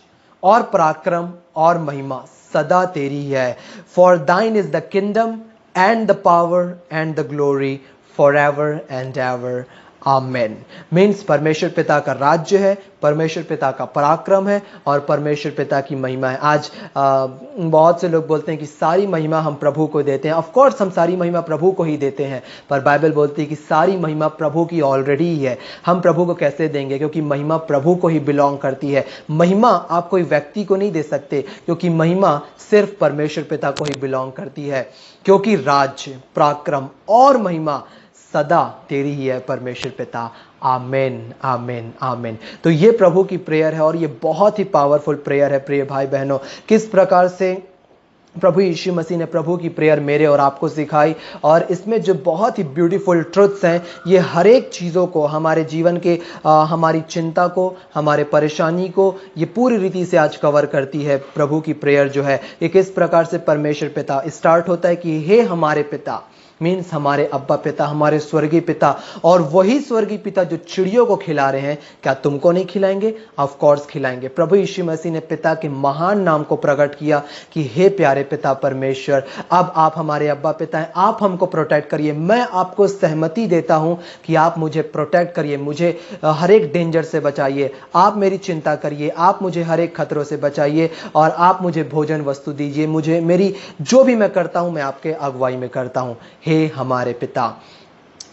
और पराक्रम और महिमा सदा तेरी है। फॉर दाइन is the kingdom and the power and the glory forever and ever. Amen. Means परमेश्वर पिता का राज्य है, परमेश्वर पिता का पराक्रम है, और परमेश्वर पिता की महिमा है। आज बहुत से लोग बोलते हैं कि सारी महिमा हम प्रभु को देते हैं। ऑफ कोर्स हम सारी महिमा प्रभु को ही देते हैं, पर बाइबल बोलती है कि सारी महिमा प्रभु की ऑलरेडी ही है। हम प्रभु को कैसे देंगे? क्योंकि महिमा प्रभु को ही बिलोंग करती है। महिमा आप कोई व्यक्ति को नहीं दे सकते, क्योंकि महिमा सिर्फ परमेश्वर पिता को ही बिलोंग करती है। क्योंकि राज्य, पराक्रम और महिमा सदा तेरी ही है परमेश्वर पिता। आमेन, आमेन, आमेन। तो ये प्रभु की प्रेयर है, और ये बहुत ही पावरफुल प्रेयर है प्रिय भाई बहनों। किस प्रकार से प्रभु यीशु मसीह ने प्रभु की प्रेयर मेरे और आपको सिखाई, और इसमें जो बहुत ही ब्यूटीफुल ट्रुथ्स हैं, ये हर एक चीज़ों को, हमारे जीवन के हमारी चिंता को, हमारे परेशानी को, ये पूरी रीति से आज कवर करती है। प्रभु की प्रेयर जो है ये किस प्रकार से परमेश्वर पिता स्टार्ट होता है कि हे हमारे पिता, मीन्स हमारे अब्बा पिता, हमारे स्वर्गीय पिता, और वही स्वर्गीय पिता जो चिड़ियों को खिला रहे हैं, क्या तुमको नहीं खिलाएंगे? ऑफ कोर्स खिलाएंगे। प्रभु यीशु मसीह ने पिता के महान नाम को प्रकट किया कि हे प्यारे पिता परमेश्वर, अब आप हमारे अब्बा पिता हैं, आप हमको प्रोटेक्ट करिए। मैं आपको सहमति देता हूं कि आप मुझे प्रोटेक्ट करिए, मुझे हर एक डेंजर से बचाइए, आप मेरी चिंता करिए, आप मुझे हर एक खतरों से बचाइए, और आप मुझे भोजन वस्तु दीजिए। मुझे मेरी जो भी मैं करता हूं, मैं आपके अगुवाई में करता हूं। हे हमारे पिता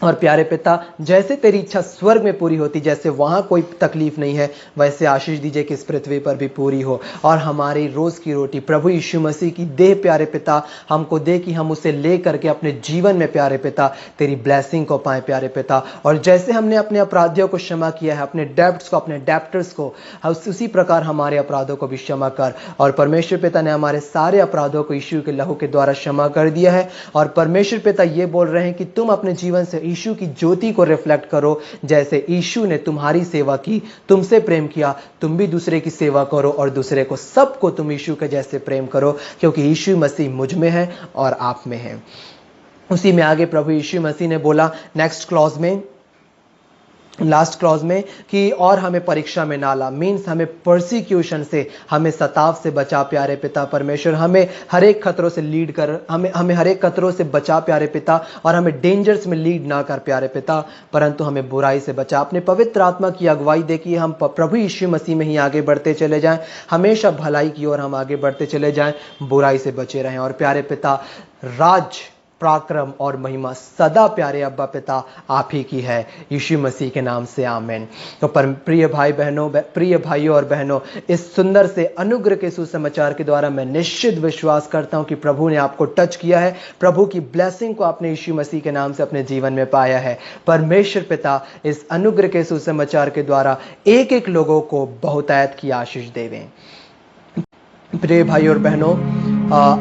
और प्यारे पिता, जैसे तेरी इच्छा स्वर्ग में पूरी होती, जैसे वहाँ कोई तकलीफ नहीं है, वैसे आशीष दीजिए कि इस पृथ्वी पर भी पूरी हो। और हमारी रोज़ की रोटी प्रभु यीशु मसीह की देह प्यारे पिता हमको दे कि हम उसे ले करके अपने जीवन में प्यारे पिता तेरी ब्लेसिंग को पाएं प्यारे पिता। और जैसे हमने अपने अपराधियों को क्षमा किया है, अपने डेब्ट्स को, अपने डेप्टर्स को, उसी प्रकार हमारे अपराधों को भी क्षमा कर। और परमेश्वर पिता ने हमारे सारे अपराधों को यीशु के लहू के द्वारा क्षमा कर दिया है। और परमेश्वर पिता ये बोल रहे हैं कि तुम अपने जीवन से यीशु की ज्योति को रिफ्लेक्ट करो। जैसे यीशु ने तुम्हारी सेवा की, तुमसे प्रेम किया, तुम भी दूसरे की सेवा करो, और दूसरे को, सबको तुम यीशु के जैसे प्रेम करो, क्योंकि यीशु मसीह मुझ में है और आप में है। उसी में आगे प्रभु यीशु मसीह ने बोला नेक्स्ट क्लॉज में, लास्ट क्लॉज में, कि और हमें परीक्षा में ना ला, मीन्स हमें परसिक्यूशन से, हमें सताव से बचा प्यारे पिता परमेश्वर, हमें हर एक खतरों से लीड कर, हमें हर एक खतरों से बचा प्यारे पिता, और हमें डेंजर्स में लीड ना कर प्यारे पिता, परंतु हमें बुराई से बचा। अपने पवित्र आत्मा की अगुवाई दे कि हम प्रभु यीशु मसीह में ही आगे बढ़ते चले जाएं, हमेशा भलाई की ओर हम आगे बढ़ते चले जाएं, बुराई से बचे रहें। और प्यारे पिता, राज, पराक्रम और महिमा सदा प्यारे अब्बा पिता आप ही की है, यीशु मसीह के नाम से आमीन। तो प्रिय भाई बहनों, प्रिय भाइयों और बहनों, इस सुंदर से अनुग्रह के सुसमाचार के द्वारा मैं निश्चित विश्वास करता हूं कि प्रभु ने आपको टच किया है, प्रभु की ब्लेसिंग को आपने यीशु मसीह के नाम से अपने जीवन में पाया है। परमेश्वर पिता इस अनुग्रह के सुसमाचार के द्वारा एक एक लोगों को बहुतायत की आशीष देवें। प्रिय भाई और बहनों,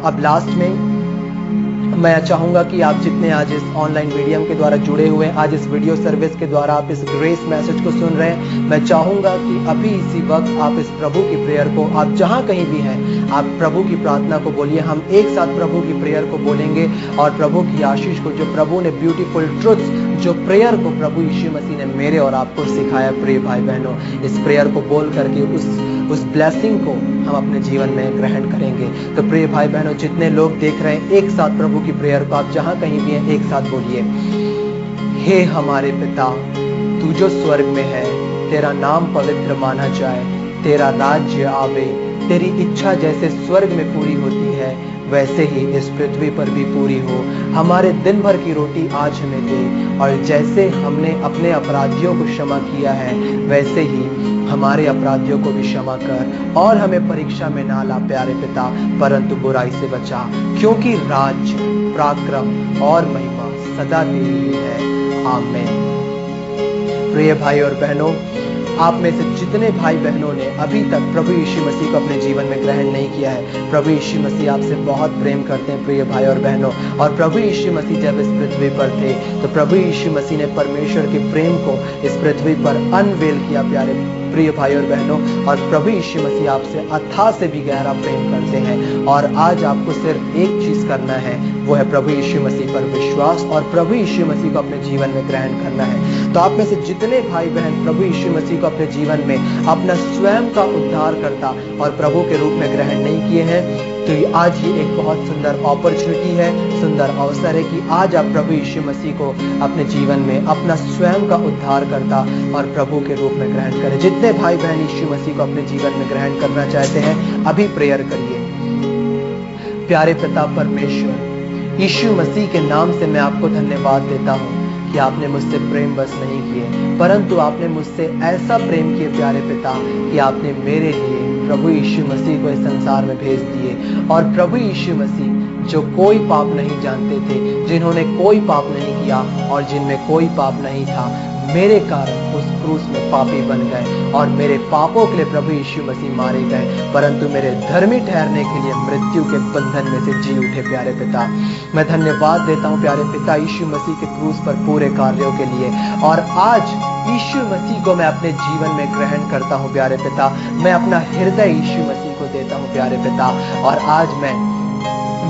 अब लास्ट में मैं चाहूंगा कि आप जितने आज इस ऑनलाइन मीडियम के द्वारा जुड़े हुए हैं, आज इस वीडियो सर्विस के द्वारा आप इस ग्रेस मैसेज को सुन रहे हैं, मैं चाहूंगा कि अभी इसी वक्त आप इस प्रभु की प्रेयर को, आप जहां कहीं भी हैं, आप प्रभु की प्रार्थना को बोलिए। हम एक साथ प्रभु की प्रेयर को बोलेंगे, और प्रभु की आशीष को, जो प्रभु ने ब्यूटीफुल ट्रुथ्स, जो प्रेयर को प्रभु यीशु मसीह ने मेरे और आपको सिखाया, प्रिय भाई बहनों, इस प्रेयर को बोल करके उस ब्लेसिंग को हम अपने जीवन में ग्रहण करेंगे। तो प्रिय भाई बहनों, जितने लोग देख रहे हैं, एक साथ प्रभु की प्रेयर को आप जहां कहीं भी हैं एक साथ बोलिए। हे हमारे पिता, तू जो स्वर्ग में है, तेरा नाम पवित्र माना जाए, तेरा राज्य आवे, तेरी इच्छा जैसे स्वर्ग में पूरी होती है, वैसे ही इस पृथ्वी पर भी पूरी हो। हमारे दिन भर की रोटी आज हमें दे, और जैसे हमने अपने अपराधियों को क्षमा किया है, वैसे ही हमारे अपराधियों को भी क्षमा कर, और हमें परीक्षा में ना ला प्यारे पिता, परंतु बुराई से बचा, क्योंकि राज्य, पराक्रम और महिमा सदा तेरी ही है। आमीन। प्रिय भाई और बहनों, आप में से जितने भाई बहनों ने अभी तक प्रभु यीशु मसीह को अपने जीवन में ग्रहण नहीं किया है, प्रभु यीशु मसीह आपसे बहुत प्रेम करते हैं प्रिय भाई और बहनों। और प्रभु यीशु मसीह जब इस पृथ्वी पर थे, तो प्रभु यीशु मसीह ने परमेश्वर के प्रेम को इस पृथ्वी पर अनवेल किया प्यारे प्रिय भाई और बहनों। और प्रभु यीशु मसीह आपसे अथाह से भी गहरा प्रेम करते हैं, और आज आपको सिर्फ एक चीज करना है, वो है प्रभु यीशु मसीह पर विश्वास, और प्रभु यीशु मसीह को अपने जीवन में ग्रहण करना है। तो आप में से जितने भाई बहन प्रभु यीशु मसीह को अपने जीवन में अपना स्वयं का उद्धारकर्ता और प्रभु के रूप में ग्रहण नहीं किए हैं, तो आज ये एक बहुत सुंदर अपॉर्चुनिटी है, सुंदर अवसर है कि आज आप प्रभु यीशु मसीह को अपने जीवन में अपना स्वयं का उद्धारकर्ता और प्रभु के रूप में ग्रहण करें। जितने भाई बहन यीशु मसीह को अपने जीवन में ग्रहण करना चाहते हैं, अभी प्रेयर करिए। प्यारे पिता परमेश्वर, यीशु मसीह के नाम से मैं आपको धन्यवाद देता हूँ कि आपने मुझसे प्रेम बस नहीं किए, परंतु आपने मुझसे ऐसा प्रेम किए प्यारे पिता कि आपने मेरे लिए प्रभु यीशु मसीह को इस संसार में भेज दिए। और प्रभु यीशु मसीह जो कोई पाप नहीं जानते थे, जिन्होंने कोई पाप नहीं किया और जिनमें कोई पाप नहीं था, मेरे कारण उस क्रूस में पापी बन गए और मेरे पापों के लिए प्रभु यीशु मसीह मारे गए, परंतु मेरे धर्मी ठहरने के लिए मृत्यु के बंधन में से जी उठे। प्यारे पिता, मैं धन्यवाद देता हूँ प्यारे पिता यीशु मसीह के क्रूस पर पूरे कार्यों के लिए। और आज यीशु मसीह को मैं अपने जीवन में ग्रहण करता हूँ प्यारे पिता। मैं अपना हृदय यीशु मसीह को देता हूँ प्यारे पिता। और आज मैं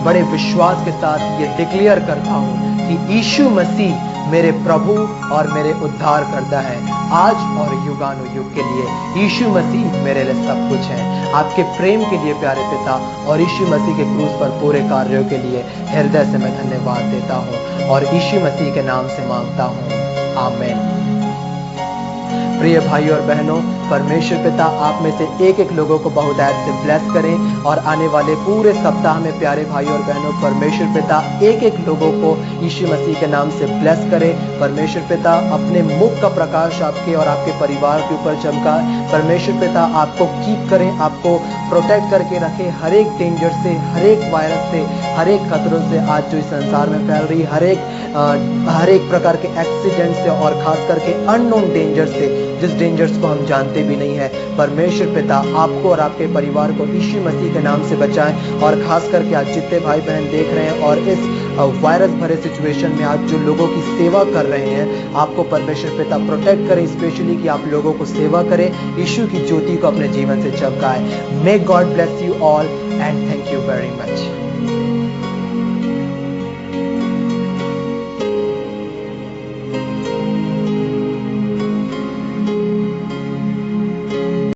बड़े विश्वास के साथ ये डिक्लेयर करता हूँ कि यीशु मसीह मेरे प्रभु और मेरे उद्धार करता है आज और युगानुयुग के लिए। यीशु मसीह मेरे लिए सब कुछ है। आपके प्रेम के लिए प्यारे पिता और यीशु मसीह के क्रूस पर पूरे कार्यों के लिए हृदय से मैं धन्यवाद देता हूँ और यीशु मसीह के नाम से मांगता हूँ, आमीन। प्रिय भाई और बहनों, परमेश्वर पिता आप में से एक एक लोगों को बहुतायत से ब्लेस करें और आने वाले पूरे सप्ताह में प्यारे भाई और बहनों परमेश्वर पिता एक एक लोगों को यीशु मसीह के नाम से ब्लेस करें। परमेश्वर पिता अपने मुख का प्रकाश आपके और आपके परिवार के ऊपर चमकाए। परमेश्वर पिता आपको कीप करें, आपको प्रोटेक्ट करके रखे हर एक डेंजर से, हर एक वायरस से, हर एक खतरों से आज जो इस संसार में फैल रही हर एक प्रकार के एक्सीडेंट से और खास करके अननोन डेंजर से, जिस डेंजर्स को हम जानते भी नहीं है। परमेश्वर पिता आपको और आपके परिवार को यीशु मसीह के नाम से बचाएं। और खास करके आज जितने भाई बहन देख रहे हैं और इस वायरस भरे सिचुएशन में आज जो लोगों की सेवा कर रहे हैं, आपको परमेश्वर पिता प्रोटेक्ट करें, स्पेशली कि आप लोगों को सेवा करें, यीशु की ज्योति को अपने जीवन से चमकाएं। May God bless you all and thank you very much.